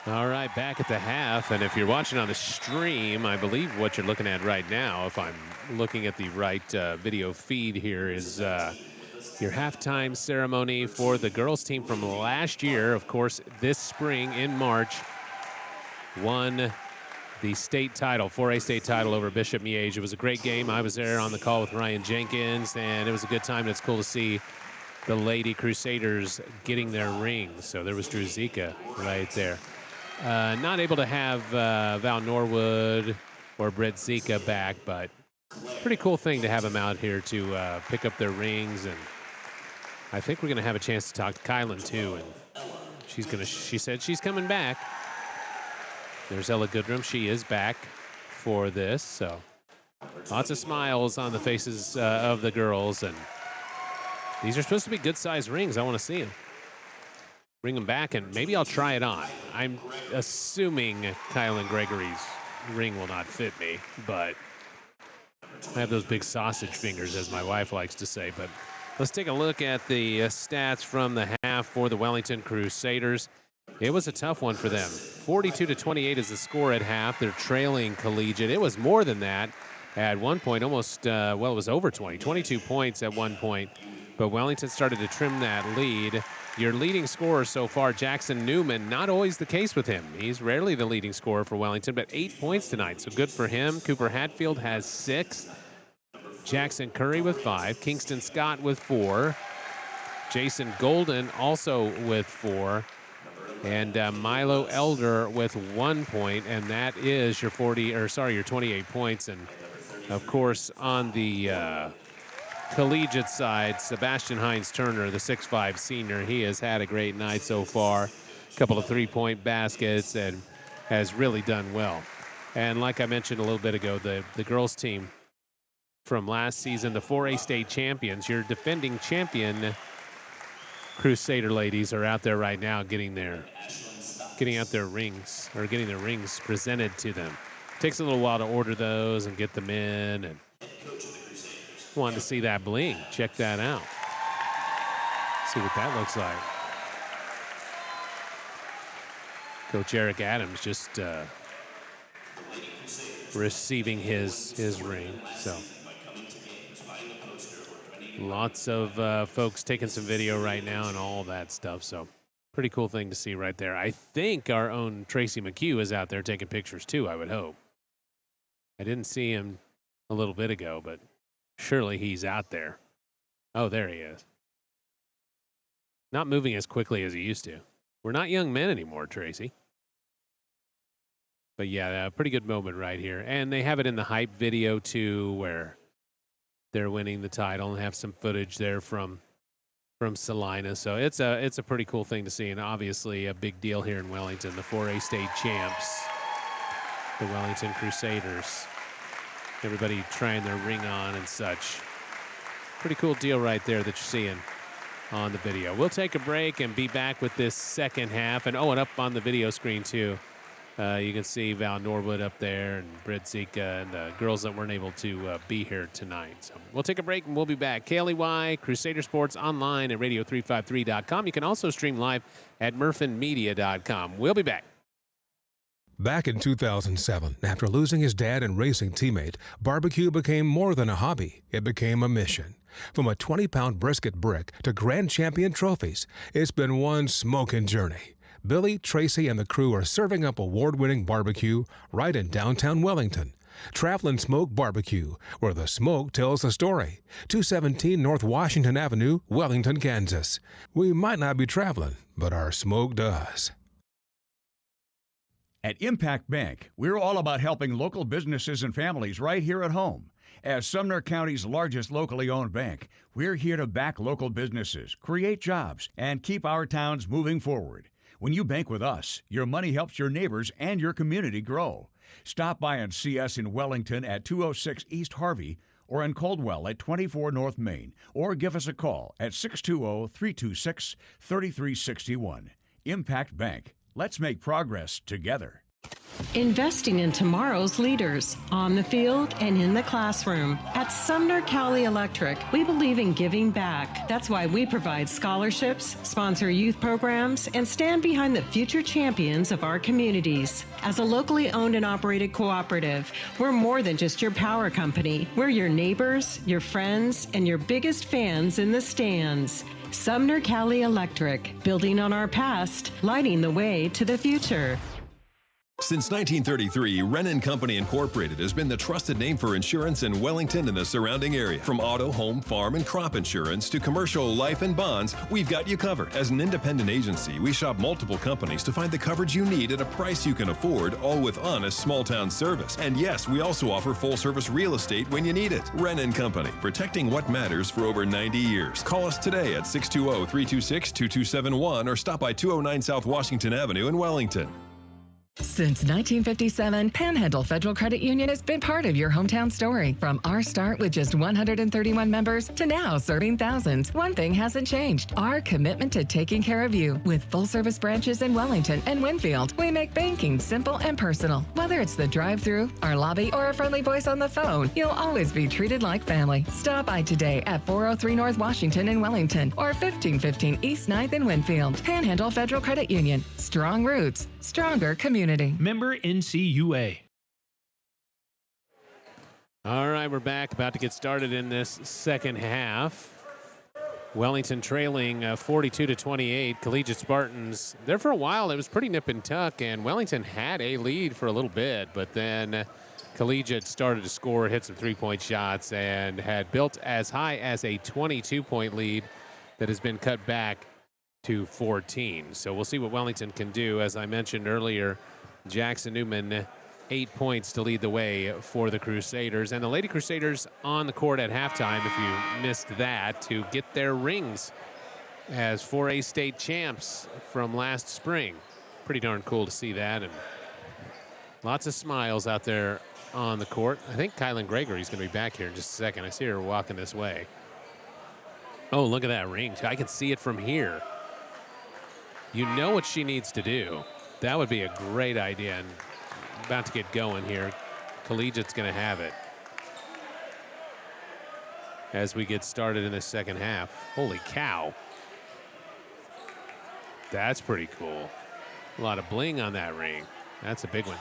All right, back at the half, and if you're watching on the stream, I believe what you're looking at right now, if I'm looking at the right video feed here, is your halftime ceremony for the girls team from last year. Of course, this spring in March, won the state title, 4A state title over Bishop Miege. It was a great game. I was there on the call with Ryan Jenkins, and it was a good time. And it's cool to see the Lady Crusaders getting their rings. So there was Drew Zika right there. Not able to have Val Norwood or Brett Zika back, but pretty cool thing to have them out here to pick up their rings. And I think we're going to have a chance to talk to Kylan too. And she said she's coming back. There's Ella Goodrum. She is back for this. So lots of smiles on the faces of the girls. And these are supposed to be good-sized rings. I want to see them. Bring them back, and maybe I'll try it on. I'm assuming Kylan Gregory's ring will not fit me, but I have those big sausage fingers, as my wife likes to say. But let's take a look at the stats from the half for the Wellington Crusaders. It was a tough one for them. 42-28 is the score at half. They're trailing Collegiate. It was more than that at one point, almost, it was over 22 points at one point. But Wellington started to trim that lead. Your leading scorer so far, Jackson Newman, not always the case with him. He's rarely the leading scorer for Wellington, but 8 points tonight, so good for him. Cooper Hatfield has 6. Jackson Curry with 5. Kingston Scott with 4. Jason Golden also with 4. And Milo Elder with 1 point, and that is your 28 points. And, of course, on the Collegiate side, Sebastian Hines-Turner, the 6'5 senior, he has had a great night so far. A couple of three-point baskets and has really done well. And like I mentioned a little bit ago, the girls team from last season, the 4A state champions, your defending champion Crusader ladies are out there right now getting out their rings, or getting their rings presented to them. Takes a little while to order those and get them in, and wanted to see that bling. Check that out. See what that looks like. Coach Eric Adams just receiving his ring. So lots of folks taking some video right now and all that stuff. So pretty cool thing to see right there. I think our own Tracy McHugh is out there taking pictures too, I would hope. I didn't see him a little bit ago, but surely he's out there. Oh, there he is. Not moving as quickly as he used to. We're not young men anymore, Tracy. But yeah, a pretty good moment right here. And they have it in the hype video too, where they're winning the title and have some footage there from Salina. So it's a pretty cool thing to see, and obviously a big deal here in Wellington. The 4A state champs, the Wellington Crusaders. Everybody trying their ring on and such. Pretty cool deal right there that you're seeing on the video. We'll take a break and be back with this second half. And up on the video screen too, you can see Val Norwood up there and Britt Zika and the girls that weren't able to be here tonight. So we'll take a break and we'll be back. KLEY, Crusader Sports online at radio353.com. You can also stream live at murfinmedia.com. We'll be back. Back in 2007, after losing his dad and racing teammate, barbecue became more than a hobby. It became a mission. From a 20-pound brisket brick to grand champion trophies, it's been one smoking journey. Billy, Tracy, and the crew are serving up award-winning barbecue right in downtown Wellington. Travelin' Smoke Barbecue, where the smoke tells the story. 217 North Washington Avenue, Wellington, Kansas. We might not be traveling, but our smoke does. At Impact Bank, we're all about helping local businesses and families right here at home. As Sumner County's largest locally owned bank, we're here to back local businesses, create jobs, and keep our towns moving forward. When you bank with us, your money helps your neighbors and your community grow. Stop by and see us in Wellington at 206 East Harvey or in Coldwell at 24 North Main, or give us a call at 620-326-3361. Impact Bank. Let's make progress together. Investing in tomorrow's leaders on the field and in the classroom. At Sumner Cali Electric, we believe in giving back. That's why we provide scholarships, sponsor youth programs, and stand behind the future champions of our communities. As a locally owned and operated cooperative, we're more than just your power company. We're your neighbors, your friends, and your biggest fans in the stands. Sumner Cali Electric, building on our past, lighting the way to the future. Since 1933, Wren & Company Incorporated has been the trusted name for insurance in Wellington and the surrounding area. From auto, home, farm, and crop insurance to commercial life and bonds, we've got you covered. As an independent agency, we shop multiple companies to find the coverage you need at a price you can afford, all with honest small-town service. And yes, we also offer full-service real estate when you need it. Wren & Company, protecting what matters for over 90 years. Call us today at 620-326-2271 or stop by 209 South Washington Avenue in Wellington. Since 1957, Panhandle Federal Credit Union has been part of your hometown story. From our start with just 131 members to now serving thousands, one thing hasn't changed: our commitment to taking care of you. With full-service branches in Wellington and Winfield, we make banking simple and personal. Whether it's the drive-through, our lobby, or a friendly voice on the phone, you'll always be treated like family. Stop by today at 403 North Washington in Wellington or 1515 East 9th in Winfield. Panhandle Federal Credit Union. Strong roots, stronger community. Member NCUA. All right, we're back. About to get started in this second half. Wellington trailing 42-28. Collegiate Spartans, there for a while, it was pretty nip and tuck, and Wellington had a lead for a little bit, but then Collegiate started to score, hit some three-point shots, and had built as high as a 22-point lead that has been cut back to 14. So we'll see what Wellington can do. As I mentioned earlier, Jackson Newman, 8 points to lead the way for the Crusaders. And the Lady Crusaders on the court at halftime, if you missed that, to get their rings as 4A state champs from last spring. Pretty darn cool to see that. And lots of smiles out there on the court. I think Kylan Gregory's going to be back here in just a second. I see her walking this way. Oh, look at that ring. I can see it from here. You know what she needs to do. That would be a great idea. And about to get going here. Collegiate's going to have it as we get started in the second half. Holy cow. That's pretty cool. A lot of bling on that ring. That's a big one.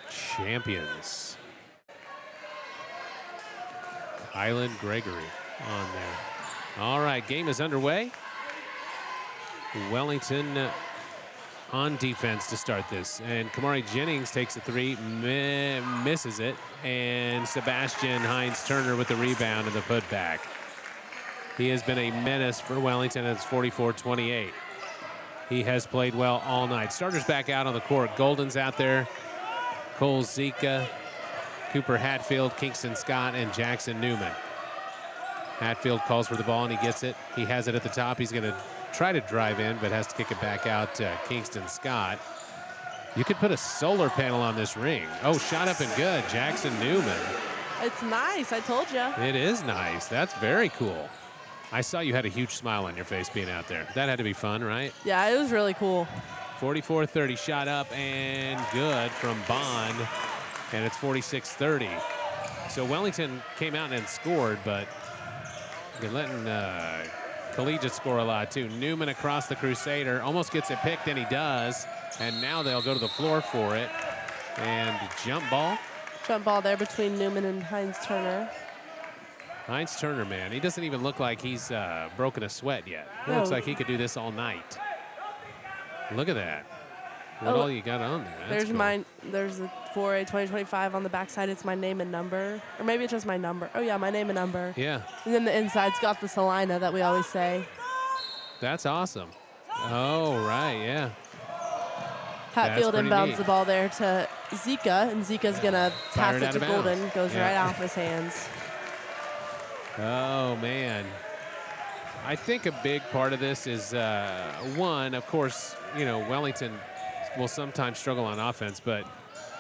Champions. Kylan Gregory on there. All right, game is underway. Wellington on defense to start this. And Kamari Jennings takes a three, misses it. And Sebastian Hines-Turner with the rebound and the putback. He has been a menace for Wellington. It's 44-28. He has played well all night. Starters back out on the court. Golden's out there. Cole Zika, Cooper Hatfield, Kingston Scott, and Jackson Newman. Hatfield calls for the ball, and he gets it. He has it at the top. He's going to try to drive in, but has to kick it back out to Kingston Scott. You could put a solar panel on this ring. Oh, shot up and good. Jackson Newman. It's nice. I told you. It is nice. That's very cool. I saw you had a huge smile on your face being out there. That had to be fun, right? Yeah, it was really cool. 44-30, shot up and good from Bond, and it's 46-30. So Wellington came out and scored, but they're letting Collegiate score a lot too. Newman across the Crusader, almost gets it picked, and he does. And now they'll go to the floor for it. And jump ball. Jump ball there between Newman and Hines-Turner. Hines-Turner, man, he doesn't even look like he's broken a sweat yet. He looks like he could do this all night. Look at that. What all you got on there? That's cool. There's a 4A 2025 on the backside. It's my name and number. Or maybe it's just my number. Oh, yeah, my name and number. Yeah. And then the inside's got the Salina that we always say. That's awesome. Oh, right, yeah. Hatfield inbounds the ball there to Zika, and Zika's going to pass it to Golden. Goes right off his hands. Oh, man. I think a big part of this is, one, of course, you know, Wellington will sometimes struggle on offense, but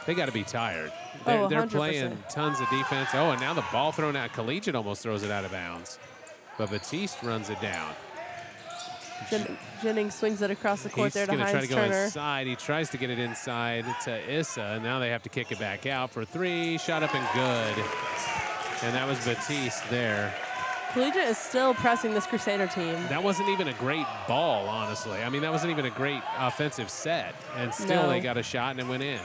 they got to be tired. They're playing tons of defense. Oh, and now the ball thrown out. Collegiate almost throws it out of bounds. But Batiste runs it down. Jennings swings it across the court there to Hines-Turner. He's going to try to go inside. He tries to get it inside to Issa, and now they have to kick it back out for three. Shot up and good. And that was Batiste there. Collegiate is still pressing this Crusader team. That wasn't even a great ball, honestly. I mean, that wasn't even a great offensive set. And still they got a shot and it went in.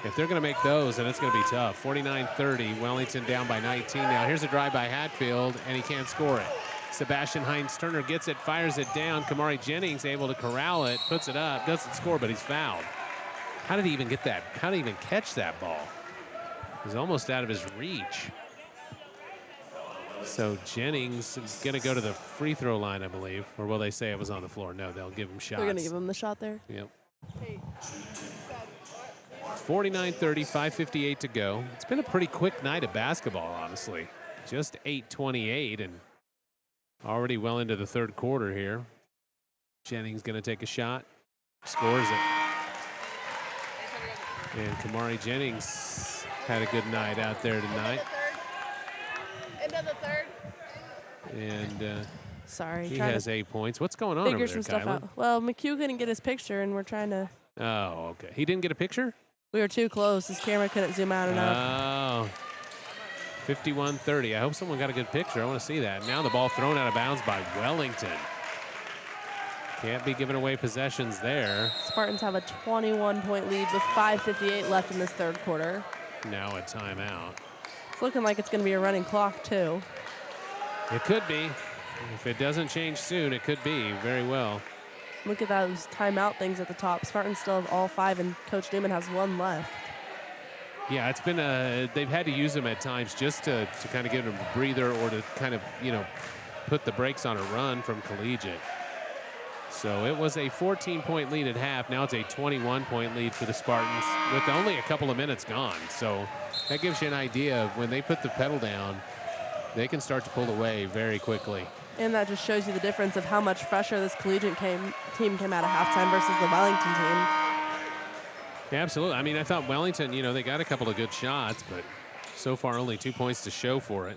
If they're going to make those, then it's going to be tough. 49-30, Wellington down by 19 now. Here's a drive by Hatfield, and he can't score it. Sebastian Hines-Turner gets it, fires it down. Kamari Jennings able to corral it, puts it up, doesn't score, but he's fouled. How did he even get that? How did he even catch that ball? He's almost out of his reach. So Jennings is going to go to the free throw line, I believe. Or will they say it was on the floor? No, they'll give him shots. They're going to give him the shot there? Yep. 49-30, 5:58 to go. It's been a pretty quick night of basketball, honestly. Just 8:28 and already well into the third quarter here. Jennings going to take a shot. Scores it. And Kamari Jennings had a good night out there tonight. Another third. And sorry, he has 8 points. What's going on over there, some stuff out. Well, McHugh couldn't get his picture, and we're trying to. Oh, okay. He didn't get a picture? We were too close. His camera couldn't zoom out enough. Oh. 51-30. I hope someone got a good picture. I want to see that. Now the ball thrown out of bounds by Wellington. Can't be giving away possessions there. Spartans have a 21-point lead with 5:58 left in this third quarter. Now a timeout. It's looking like it's going to be a running clock, too. It could be. If it doesn't change soon, it could be very well. Look at those timeout things at the top. Spartans still have all 5, and Coach Newman has 1 left. Yeah, it's been they've had to use them at times just to kind of give them a breather or to kind of, you know, put the brakes on a run from Collegiate. So it was a 14-point lead at half. Now it's a 21-point lead for the Spartans with only a couple of minutes gone. So that gives you an idea of when they put the pedal down, they can start to pull away very quickly. And that just shows you the difference of how much fresher this Collegiate team came out of halftime versus the Wellington team. Yeah, absolutely. I mean, I thought Wellington, you know, they got a couple of good shots, but so far only 2 points to show for it.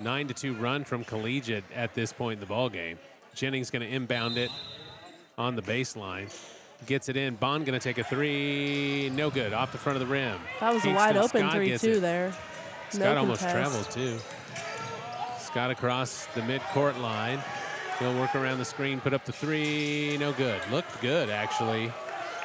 9-2 run from Collegiate at this point in the ball game. Jennings going to inbound it on the baseline. Gets it in. Bond going to take a three. No good. Off the front of the rim. That was a wide open 3, too, there. Scott almost traveled, too. Scott across the mid-court line. He'll work around the screen, put up the three. No good. Looked good, actually.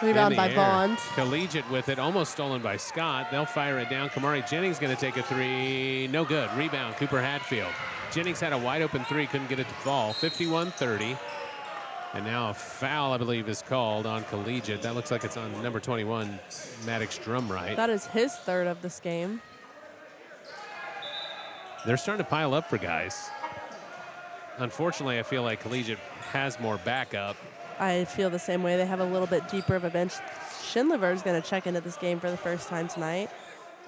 Rebound by Bond. Collegiate with it, almost stolen by Scott. They'll fire it down. Kamari Jennings going to take a three. No good. Rebound, Cooper Hatfield. Jennings had a wide open three, couldn't get it to fall. 51-30. And now a foul, I believe, is called on Collegiate. That looks like it's on number 21, Maddox Drumright. That is his third of this game. They're starting to pile up for guys. Unfortunately, I feel like Collegiate has more backup. I feel the same way. They have a little bit deeper of a bench. Schindliver is going to check into this game for the first time tonight.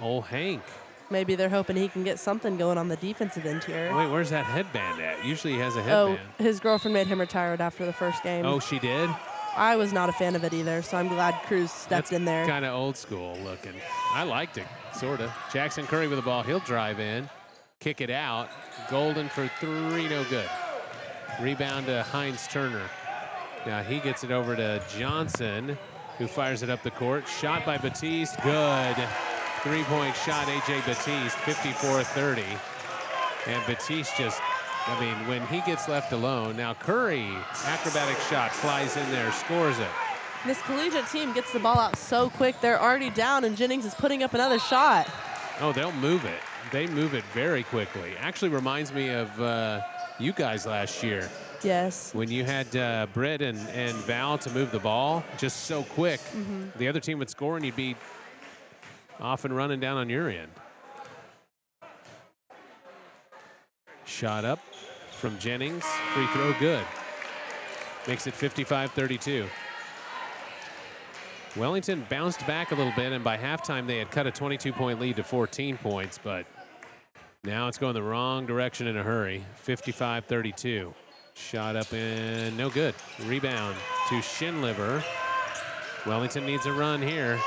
Old Hank. Maybe they're hoping he can get something going on the defensive end here. Wait, where's that headband at? Usually he has a headband. Oh, his girlfriend made him retire it after the first game. Oh, she did? I was not a fan of it either, so I'm glad Cruz stepped in there. Kind of old school looking. I liked it, sort of. Jackson Curry with the ball. He'll drive in, kick it out. Golden for three, no good. Rebound to Hines Turner. Now he gets it over to Johnson, who fires it up the court. Shot by Batiste, good. Three-point shot, A.J. Batiste, 54-30. And Batiste just, I mean, when he gets left alone. Now Curry, acrobatic shot, flies in there, scores it. This Collegiate team gets the ball out so quick. They're already down, and Jennings is putting up another shot. Oh, they'll move it. They move it very quickly. Actually reminds me of you guys last year. Yes. When you had Britt and Val to move the ball just so quick, the other team would score and you'd be off and running down on your end. Shot up from Jennings. Free throw good. Makes it 55-32. Wellington bounced back a little bit, and by halftime they had cut a 22-point lead to 14 points, but now it's going the wrong direction in a hurry. 55-32. Shot up and no good. Rebound to Schindliver. Wellington needs a run here.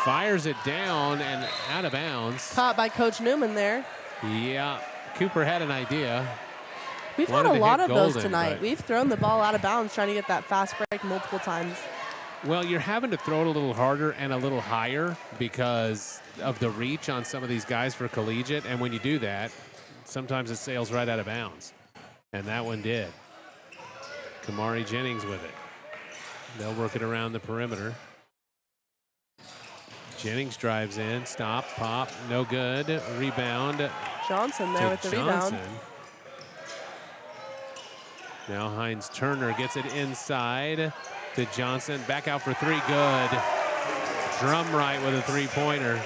Fires it down and out of bounds. Caught by Coach Newman there. Yeah, Cooper had an idea. We've had a lot of those Golden, tonight. We've thrown the ball out of bounds trying to get that fast break multiple times. Well, you're having to throw it a little harder and a little higher because of the reach on some of these guys for Collegiate. And when you do that, sometimes it sails right out of bounds. And that one did. Kamari Jennings with it. They'll work it around the perimeter. Jennings drives in, stop, pop, no good. Rebound. Johnson there with the rebound. Now Hines Turner gets it inside to Johnson. Back out for three, good. Drumright with a three-pointer.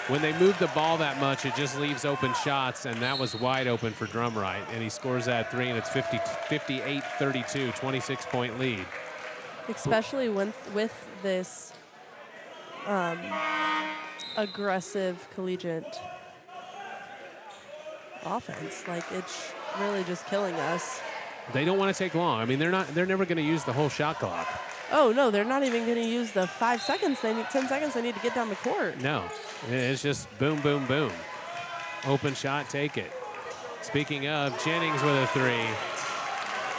When they move the ball that much, it just leaves open shots, and that was wide open for Drumright. And he scores that three, and it's 58-32, 26-point lead. Especially with this aggressive Collegiate offense. Like, it's really just killing us. They don't want to take long. I mean, they're never going to use the whole shot clock. Oh, no, they're not even going to use the 5 seconds. They need 10 seconds. They need to get down the court. No, it's just boom, boom, boom. Open shot, take it. Speaking of, Jennings with a three.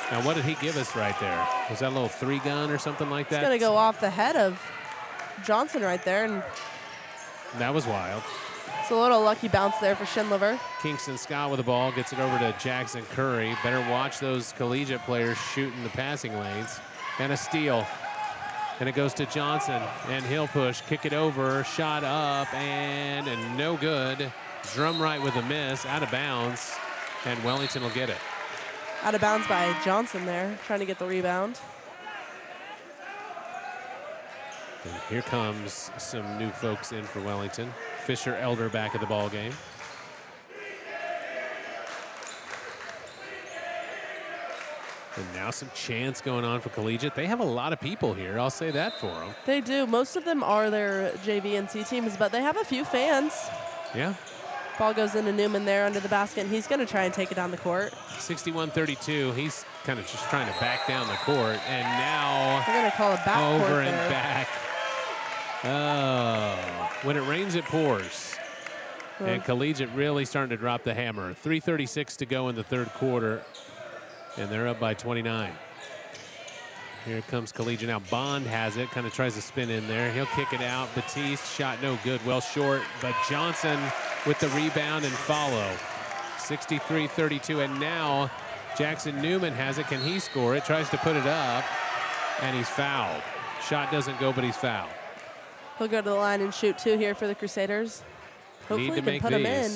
Now, what did he give us right there? Was that a little three gun or something like that? It's going to go off the head of Johnson right there. And that was wild. It's a little lucky bounce there for Schindliver. Kingston Scott with the ball, gets it over to Jackson Curry. Better watch those Collegiate players shooting the passing lanes. And a steal. And it goes to Johnson, and he'll push, kick it over, shot up, and no good. Drumright with a miss, out of bounds, and Wellington will get it. Out of bounds by Johnson there, trying to get the rebound. And here comes some new folks in for Wellington. Fisher Elder back at the ball game. And now some chants going on for Collegiate. They have a lot of people here. I'll say that for them. They do. Most of them are their JV and C teams, but they have a few fans. Yeah. Ball goes into Newman there under the basket, and he's going to try and take it down the court. 61-32. He's kind of just trying to back down the court. And now they're going to call a backcourt over and there. back. Oh, when it rains, it pours. And Collegiate really starting to drop the hammer. 3:36 to go in the third quarter. And they're up by 29. Here comes Collegiate now. Bond has it, kind of tries to spin in there. He'll kick it out. Batiste, shot no good, well short. But Johnson with the rebound and follow. 63-32, and now Jackson Newman has it. Can he score it? Tries to put it up, and he's fouled. Shot doesn't go, but he's fouled. He'll go to the line and shoot 2 here for the Crusaders. Hopefully he can put them in.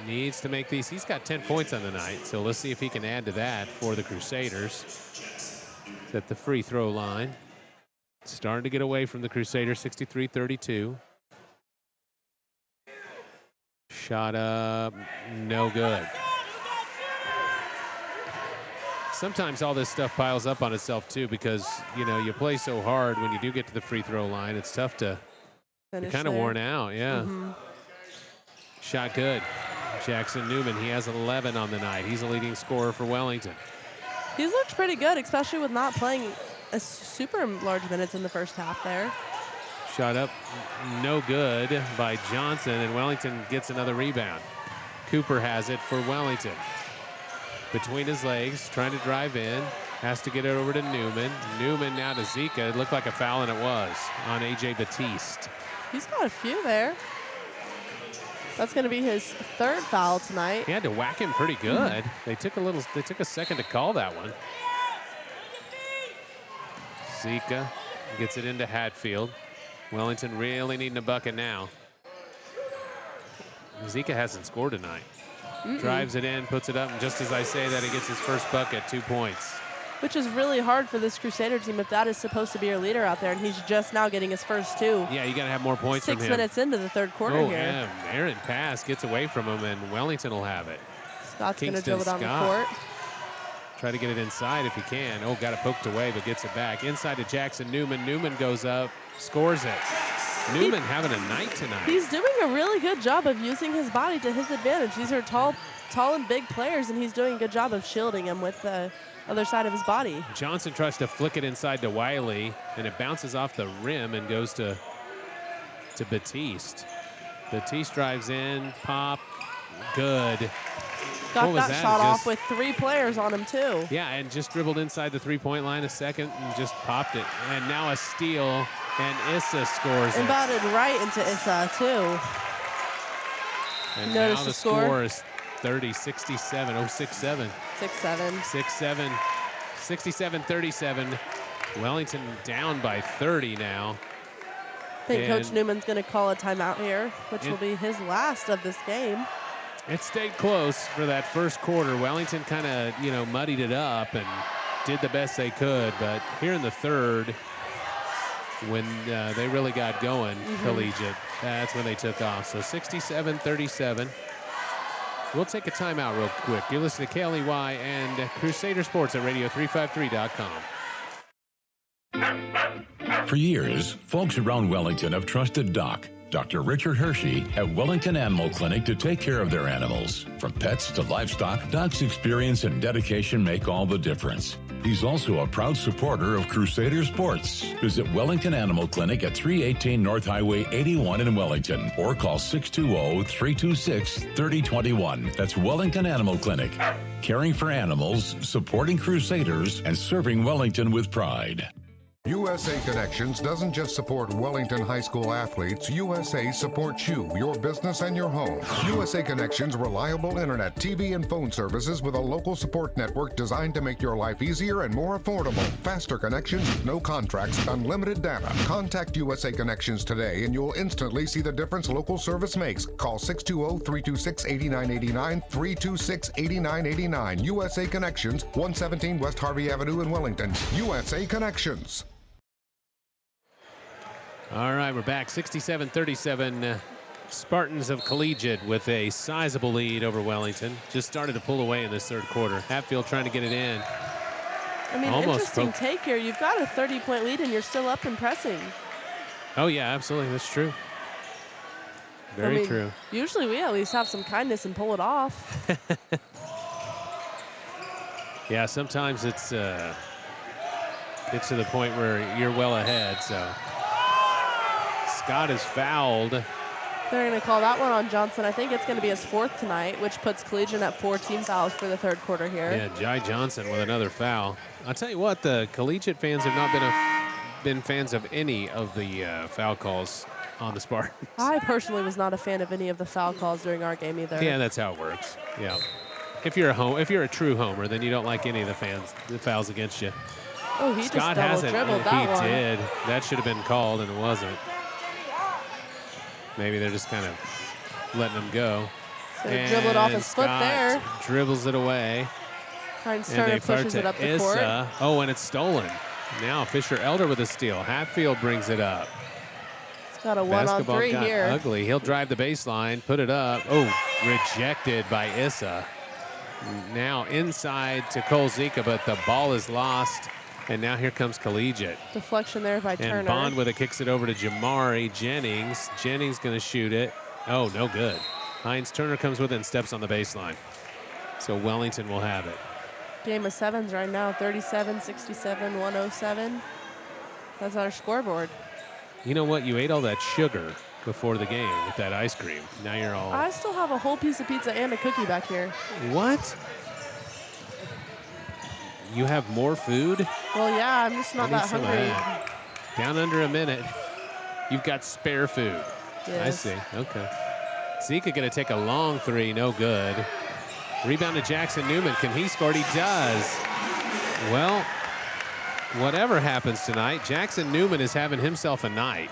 Needs to make these. He's got 10 points on the night, so let's see if he can add to that for the Crusaders. It's at the free throw line. Starting to get away from the Crusaders, 63-32. Shot up, no good. Sometimes all this stuff piles up on itself too, because you play so hard when you do get to the free throw line. It's tough to. You're kind of worn out, yeah. Shot good. Jackson Newman, he has 11 on the night. He's a leading scorer for Wellington. He's looked pretty good, especially with not playing a super large minutes in the first half there. Shot up, no good by Johnson, and Wellington gets another rebound. Cooper has it for Wellington. Between his legs, trying to drive in. Has to get it over to Newman. Newman now to Zika. It looked like a foul, and it was on A.J. Batiste. He's got a few there. That's going to be his 3rd foul tonight. He had to whack him pretty good. They took a second to call that one. Zika gets it into Hatfield. Wellington really needing a bucket now. Zika hasn't scored tonight. Drives it in, puts it up, and just as I say that, he gets his first bucket, 2 points. Which is really hard for this Crusader team if that is supposed to be your leader out there, and he's just now getting his first 2. Yeah, you got to have more points from him. 6 minutes into the 3rd quarter here. Yeah, errant pass gets away from him, and Wellington will have it. Scott's going to dribble down the court. Try to get it inside if he can. Oh, got it poked away, but gets it back. Inside to Jackson Newman. Newman goes up, scores it. Newman having a night tonight. He's doing a really good job of using his body to his advantage. These are tall and big players, and he's doing a good job of shielding him with the other side of his body. Johnson tries to flick it inside to Wiley, and it bounces off the rim and goes to Batiste. Batiste drives in, pop, good. Got that shot off with 3 players on him, too. Yeah, and just dribbled inside the three-point line a second and just popped it. And now a steal, and Issa scores it. Inbounded right into Issa, too. And now the score is 30-67, 0-6-7. 6-7. 67-37. Wellington down by 30 now. I think Coach Newman's going to call a timeout here, which will be his last of this game. It stayed close for that first quarter. Wellington kind of, muddied it up and did the best they could. But here in the third, when they really got going, Collegiate, that's when they took off. So 67-37. We'll take a timeout real quick. You're listening to KLEY and Crusader Sports at radio353.com. For years, folks around Wellington have trusted Doc, Dr. Richard Hershey at Wellington Animal Clinic to take care of their animals. From pets to livestock, Doc's experience and dedication make all the difference. He's also a proud supporter of Crusader Sports. Visit Wellington Animal Clinic at 318 North Highway 81 in Wellington or call 620-326-3021. That's Wellington Animal Clinic. Caring for animals, supporting Crusaders, and serving Wellington with pride. USA Connections doesn't just support Wellington High School athletes. USA supports you, your business, and your home. USA Connections reliable internet, TV, and phone services with a local support network designed to make your life easier and more affordable. Faster connections, no contracts, unlimited data. Contact USA Connections today and you'll instantly see the difference local service makes. Call 620-326-8989, 326-8989. USA Connections, 117 West Harvey Avenue in Wellington. USA Connections. All right, we're back. 67-37. Spartans of Collegiate with a sizable lead over Wellington. Just started to pull away in this third quarter. Hatfield trying to get it in. I mean, interesting take here. You've got a 30-point lead, and you're still up and pressing. Oh, yeah, absolutely. That's true. Very true. Usually we at least have some kindness and pull it off. Yeah, sometimes it's gets to the point where you're well ahead, so. Scott is fouled. They're going to call that one on Johnson. I think it's going to be his 4th tonight, which puts Collegiate at 4 team fouls for the third quarter here. Yeah, Jai Johnson with another foul. I'll tell you what, the Collegiate fans have not been fans of any of the foul calls on the Spartans. I personally was not a fan of any of the foul calls during our game either. Yeah, that's how it works. Yeah. if you're a true homer, then you don't like any of the fouls against you. Oh, he Scott just double dribbled that one. He did. That should have been called, and it wasn't. Maybe they're just kind of letting him go. So dribbled off his foot there. Dribbles it away. Heinz Turner pushes it up the court. Oh, and it's stolen. Now Fisher Elder with a steal. Hatfield brings it up. It's got a 1-on-3 here. Ugly. He'll drive the baseline, put it up. Oh, rejected by Issa. Now inside to Cole Zika, but the ball is lost. And now here comes Collegiate. Deflection there by Turner. And Bond with it kicks it over to Jamari Jennings. Jennings going to shoot it. Oh, no good. Heinz Turner comes with it and steps on the baseline. So Wellington will have it. Game of sevens right now, 37, 67, 107. That's our scoreboard. You know what? You ate all that sugar before the game with that ice cream. Now you're all... I still have a whole piece of pizza and a cookie back here. What? You have more food? Well, yeah, I'm just not that hungry. Down under a minute. You've got spare food. Yes. I see. Okay. Zika going to take a long three. No good. Rebound to Jackson Newman. Can he score? He does. Well, whatever happens tonight, Jackson Newman is having himself a night.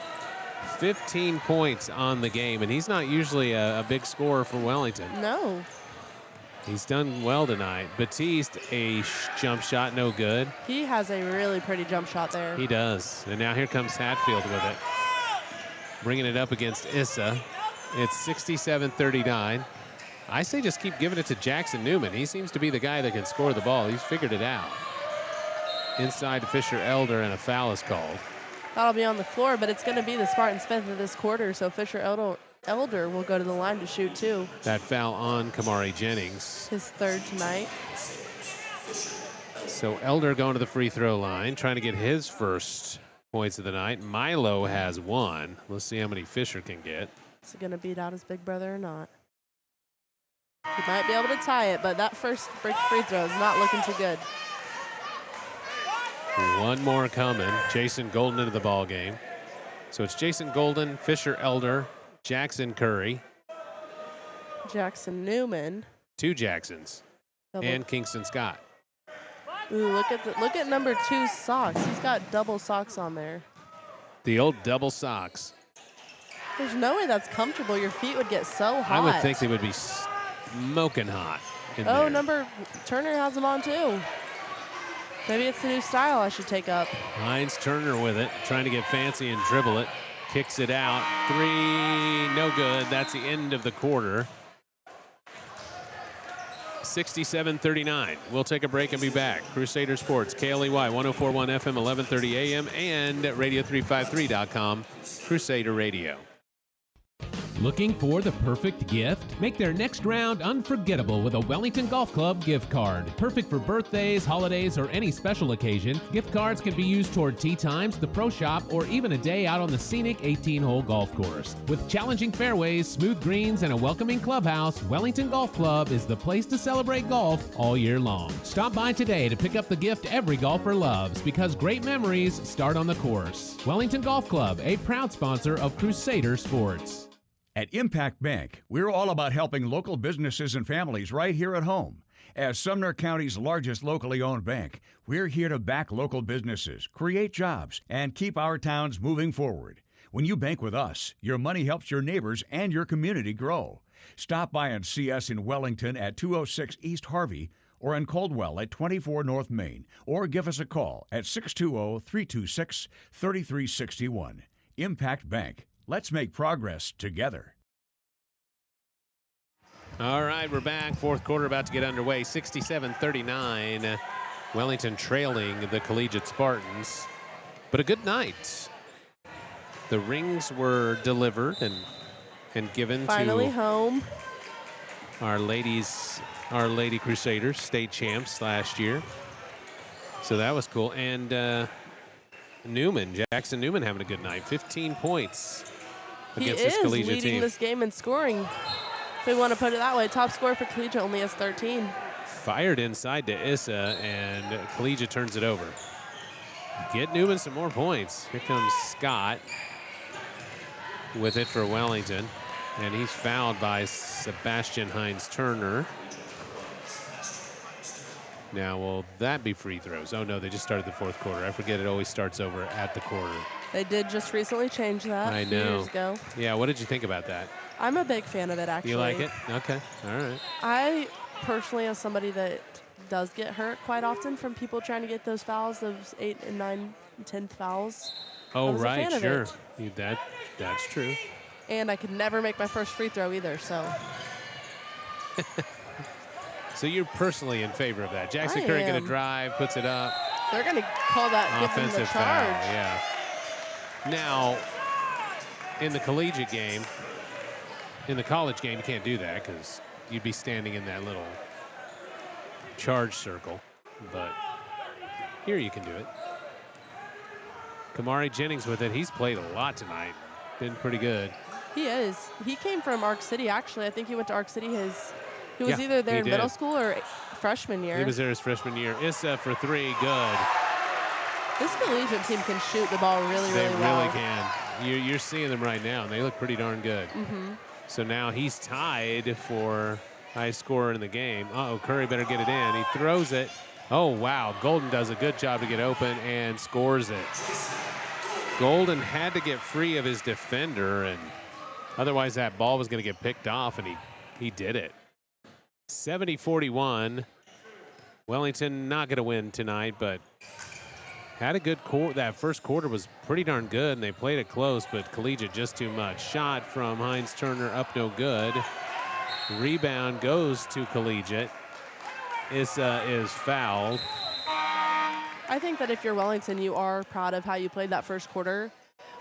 15 points on the game, and he's not usually a big scorer for Wellington. No. He's done well tonight. Batiste, a jump shot, no good. He has a really pretty jump shot there. He does. And now here comes Hatfield with it. Bringing it up against Issa. It's 67-39. I say just keep giving it to Jackson Newman. He seems to be the guy that can score the ball. He's figured it out. Inside to Fisher Elder, and a foul is called. That'll be on the floor, but it's going to be the Spartans' fifth of this quarter, so Fisher Elder will go to the line to shoot too. That foul on Kamari Jennings. His third tonight. So Elder going to the free throw line, trying to get his first points of the night. Milo has one. Let's see how many Fisher can get. Is he going to beat out his big brother or not? He might be able to tie it, but that first free throw is not looking too good. One more coming. Jason Golden into the ball game. So it's Jason Golden, Fisher Elder, Jackson Curry. Jackson Newman. Two Jacksons. And Kingston Scott. Ooh, look at number 2's socks. He's got double socks on there. The old double socks. There's no way that's comfortable. Your feet would get so hot. I would think they would be smoking hot. Oh, number Turner has them on too. Maybe it's the new style I should take up. Heinz Turner with it, trying to get fancy and dribble it. Kicks it out. Three, no good. That's the end of the quarter. 67-39. We'll take a break and be back. Crusader Sports, KLEY, 104.1 FM, 11:30 a.m., and radio353.com, Crusader Radio. Looking for the perfect gift? Make their next round unforgettable with a Wellington Golf Club gift card. Perfect for birthdays, holidays, or any special occasion, gift cards can be used toward tee times, the pro shop, or even a day out on the scenic 18-hole golf course. With challenging fairways, smooth greens, and a welcoming clubhouse, Wellington Golf Club is the place to celebrate golf all year long. Stop by today to pick up the gift every golfer loves, because great memories start on the course. Wellington Golf Club, a proud sponsor of Crusader Sports. At Impact Bank, we're all about helping local businesses and families right here at home. As Sumner County's largest locally owned bank, we're here to back local businesses, create jobs, and keep our towns moving forward. When you bank with us, your money helps your neighbors and your community grow. Stop by and see us in Wellington at 206 East Harvey or in Caldwell at 24 North Main, or give us a call at 620-326-3361. Impact Bank. Let's make progress together. All right, we're back. Fourth quarter about to get underway. 67-39. Wellington trailing the Collegiate Spartans. But a good night. The rings were delivered and given finally to home. Our Lady Crusaders, state champs last year. So that was cool. And Jackson Newman having a good night. 15 points against this Collegiate team. He is leading this game in scoring. If we want to put it that way, top scorer for Collegiate only has 13. Fired inside to Issa, and Collegiate turns it over. Get Newman some more points. Here comes Scott with it for Wellington, and he's fouled by Sebastian Heinz Turner. Now, will that be free throws? Oh, no, they just started the fourth quarter. I forget it always starts over at the quarter. They did just recently change that I a few know. years ago. Yeah, what did you think about that? I'm a big fan of it, actually. You like it? Okay, all right. I personally, as somebody that does get hurt quite often from people trying to get those fouls, those 8 and 9 and 10 fouls. Oh, I was a right, fan of sure. it. That's true. And I could never make my first free throw either, so. So you're personally in favor of that. Jackson I Curry going am. to drive, puts it up. They're going to call that, give them the Offensive charge. foul, yeah. Now, in the collegiate game, in the college game, you can't do that because you'd be standing in that little charge circle. But here you can do it. Kamari Jennings with it. He's played a lot tonight. Been pretty good. He is. He came from Arc City, actually. I think he went to Arc City. He was Yeah, either there he in did. middle school or freshman year. He was there his freshman year. Issa for three, good. This collegiate team can shoot the ball really, They really well. really can. You're seeing them right now, and they look pretty darn good. Mm-hmm. So now he's tied for highest scorer in the game. Uh-oh, Curry better get it in. He throws it. Oh, wow. Golden does a good job to get open and scores it. Golden had to get free of his defender, and otherwise that ball was going to get picked off, and he did it. 70-41. Wellington not going to win tonight, but had a good quarter. That first quarter was pretty darn good, and they played it close, but Collegiate just too much. Shot from Hines Turner up no good. Rebound goes to Collegiate. Issa is fouled. I think that if you're Wellington, you are proud of how you played that first quarter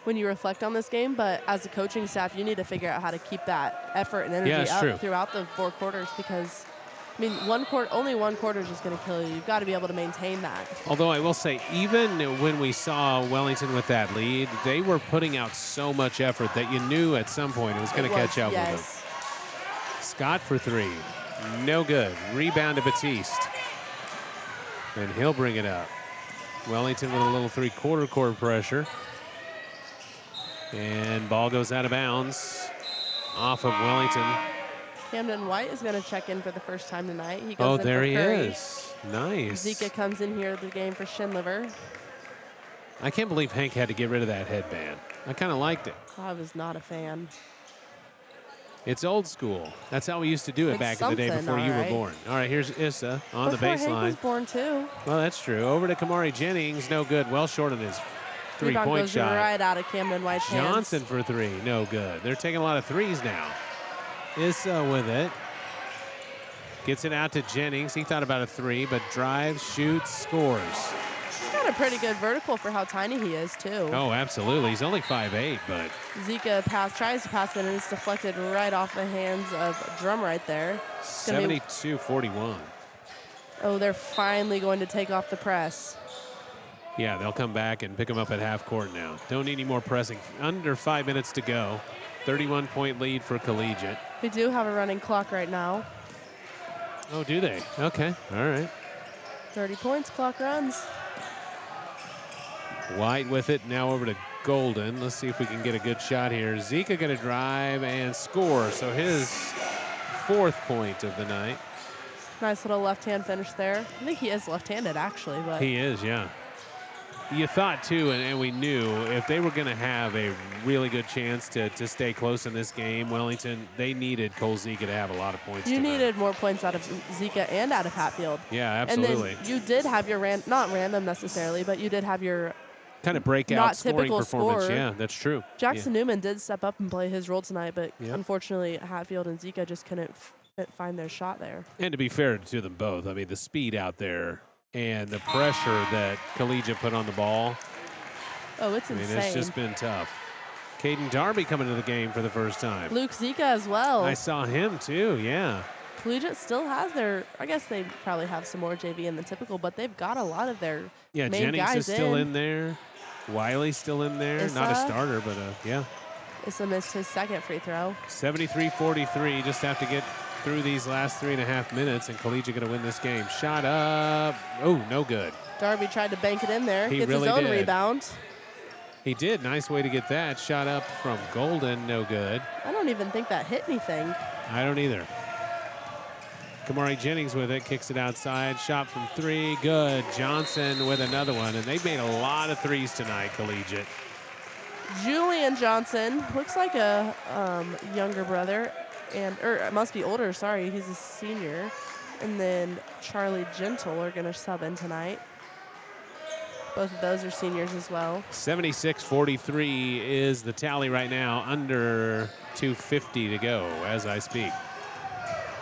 when you reflect on this game, but as a coaching staff, you need to figure out how to keep that effort and energy up throughout the 4 quarters because, I mean, only one quarter is just going to kill you. You've got to be able to maintain that. Although I will say, even when we saw Wellington with that lead, they were putting out so much effort that you knew at some point it was going to catch up with them. Scott for three. No good. Rebound to Batiste. And he'll bring it up. Wellington with a little 3/4 court pressure. And ball goes out of bounds off of Wellington. Camden White is going to check in for the first time tonight. He goes in there for he Curry. is. Nice. Zika comes in here the game for Schindler. I can't believe Hank had to get rid of that headband. I kind of liked it. I was not a fan. It's old school. That's how we used to do it It's back in the day before you were born. All right, here's Issa on the Hank baseline. was born too. Well, that's true. Over to Kamari Jennings. No good. Well short of his Rebound three-point goes shot. right out of Camden White's hands. Johnson for three. No good. They're taking a lot of threes now. Issa with it. Gets it out to Jennings. He thought about a three, but drives, shoots, scores. He's got a pretty good vertical for how tiny he is, too. Oh, absolutely. He's only 5'8", but... Zika tries to pass it, and it's deflected right off the hands of Drum right there. 72-41. Oh, they're finally going to take off the press. Yeah, they'll come back and pick him up at half court now. Don't need any more pressing. Under 5 minutes to go. 31-point lead for Collegiate. We do have a running clock right now. Oh, do they? Okay, all right. 30 points, clock runs. White with it, now over to Golden. Let's see if we can get a good shot here. Zika going to drive and score. So his 4th point of the night. Nice little left-hand finish there. I think he is left-handed, actually. But He is, yeah. You thought, too, and we knew, if they were going to have a really good chance to stay close in this game, Wellington, they needed Cole Zika to have a lot of points. You tonight. needed more points out of Zika and out of Hatfield. Yeah, absolutely. And then you did have your, not random necessarily, but you did have your kind of breakout not scoring typical performance. scorer. Yeah, that's true. Jackson Newman did step up and play his role tonight, but unfortunately Hatfield and Zika just couldn't find their shot there. And to be fair to them both, I mean, the speed out there and the pressure that Collegiate put on the ball. Oh, it's insane. It's just been tough. Caden Darby coming to the game for the first time. Luke Zika as well. I saw him too, yeah. Collegiate still has their, I guess they probably have some more JV in the typical, but they've got a lot of their main Jennings guys is still in there. Wiley's still in there. Issa, not a starter, but yeah. Issa missed his 2nd free throw. 73-43, just have to get through these last 3.5 minutes, and Collegiate going to win this game. Shot up. Oh, no good. Darby tried to bank it in there. He Gets really his own did. rebound. He did. Nice way to get that. Shot up from Golden. No good. I don't even think that hit anything. I don't either. Kamari Jennings with it, kicks it outside, shot from 3, good. Johnson with another one, and they've made a lot of threes tonight, Collegiate. Julian Johnson looks like a younger brother, or it must be older. Sorry, he's a senior. And then Charlie Gentle are going to sub in tonight. Both of those are seniors as well. 76-43 is the tally right now. Under 2:50 to go as I speak.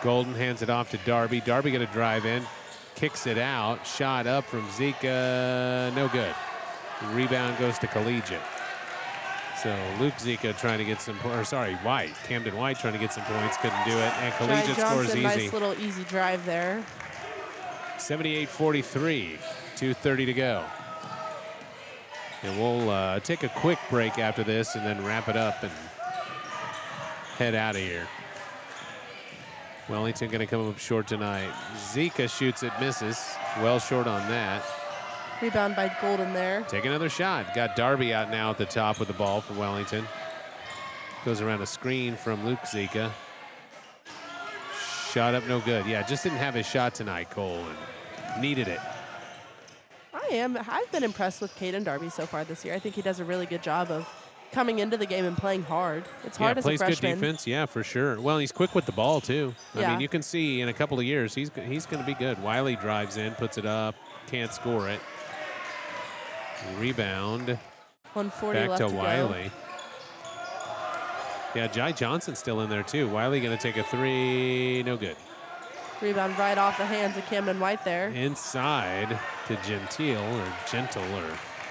Golden hands it off to Darby. Darby going to drive in, kicks it out. Shot up from Zika, no good. Rebound goes to Collegiate. So Luke Zika trying to get some, White. Camden White trying to get some points, couldn't do it. And Collegiate scores easy. Nice little easy drive there. 78-43, 2:30 to go. And we'll take a quick break after this and then wrap it up and head out of here. Wellington going to come up short tonight. Zika shoots it, misses. Well short on that. Rebound by Golden there. Take another shot. Got Darby out now at the top with the ball for Wellington. Goes around a screen from Luke Zika. Shot up, no good. Yeah, just didn't have his shot tonight, Cole, and needed it. I've been impressed with Caden Darby so far this year. I think he does a really good job of coming into the game and playing hard. It's hard as a freshman. Plays good defense, yeah, for sure. Well, he's quick with the ball, too. Yeah. I mean, you can see in a couple of years, he's going to be good. Wiley drives in, puts it up, can't score it. Rebound. 140 back left to to Wiley. Go. Yeah, Jai Johnson's still in there, too. Wiley going to take a 3, no good. Rebound right off the hands of Camden White there. Inside to Gentle, or I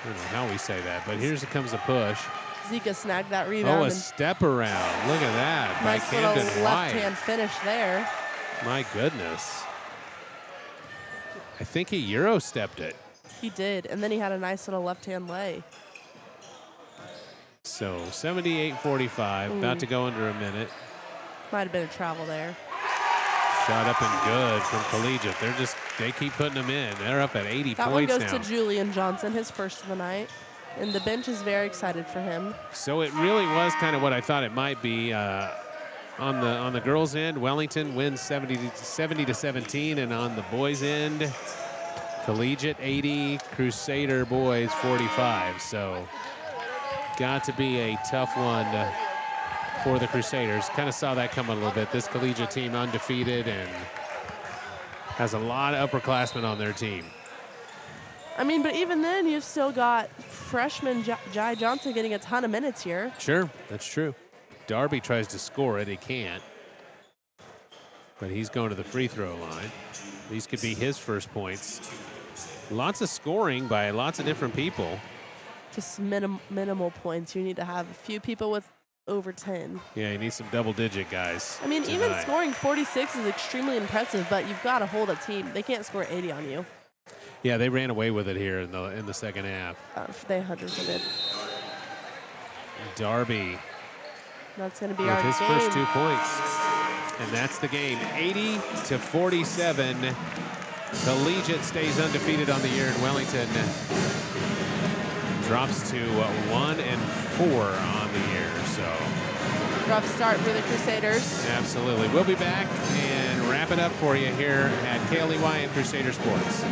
don't know how we say that, but here comes a push. Zika snagged that rebound. Oh, a step around. Look at that. Nice by Camden little left-hand finish there. My goodness. I think he Euro-stepped it. He did, and then he had a nice little left-hand lay. So 78-45, about to go under a minute. Might have been a travel there. Shot up and good from Collegiate. They keep putting them in. They're up at 80 that points now. That one goes to Julian Johnson, his first of the night. And the bench is very excited for him. So it really was kind of what I thought it might be. On the girls' end, Wellington wins 70-17, and on the boys' end, Collegiate 80, Crusader boys 45. So got to be a tough one for the Crusaders. Kind of saw that coming a little bit. This Collegiate team undefeated and has a lot of upperclassmen on their team. I mean, but even then, you've still got freshman Jai Johnson getting a ton of minutes here. Sure, that's true. Darby tries to score it. He can't. But he's going to the free throw line. These could be his first points. Lots of scoring by lots of different people. Just minimal points. You need to have a few people with over 10. Yeah, you need some double-digit guys. I mean, even scoring 46 is extremely impressive, but you've got to hold a team. They can't score 80 on you. Yeah, they ran away with it here in the second half. They 100% did. Darby. That's going to be with our his game. first 2 points. And that's the game. 80-47. Collegiate stays undefeated on the year, and Wellington drops to 1-4 on the year. So rough start for the Crusaders. Absolutely. We'll be back and wrap it up for you here at KLEY and Crusader Sports.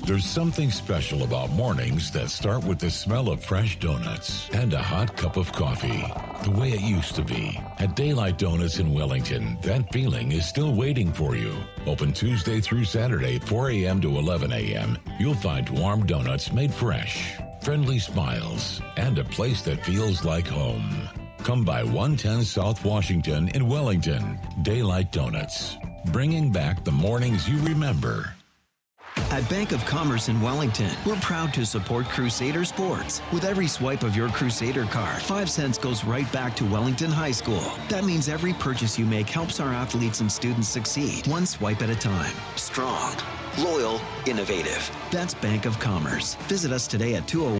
There's something special about mornings that start with the smell of fresh donuts and a hot cup of coffee. The way it used to be. At Daylight Donuts in Wellington, that feeling is still waiting for you. Open Tuesday through Saturday, 4 a.m. to 11 a.m. You'll find warm donuts made fresh, friendly smiles, and a place that feels like home. Come by 110 South Washington in Wellington. Daylight Donuts. Bringing back the mornings you remember. At Bank of Commerce in Wellington, we're proud to support Crusader Sports. With every swipe of your Crusader card, 5 cents goes right back to Wellington High School. That means every purchase you make helps our athletes and students succeed, one swipe at a time. Strong, loyal, innovative. That's Bank of Commerce. Visit us today at 201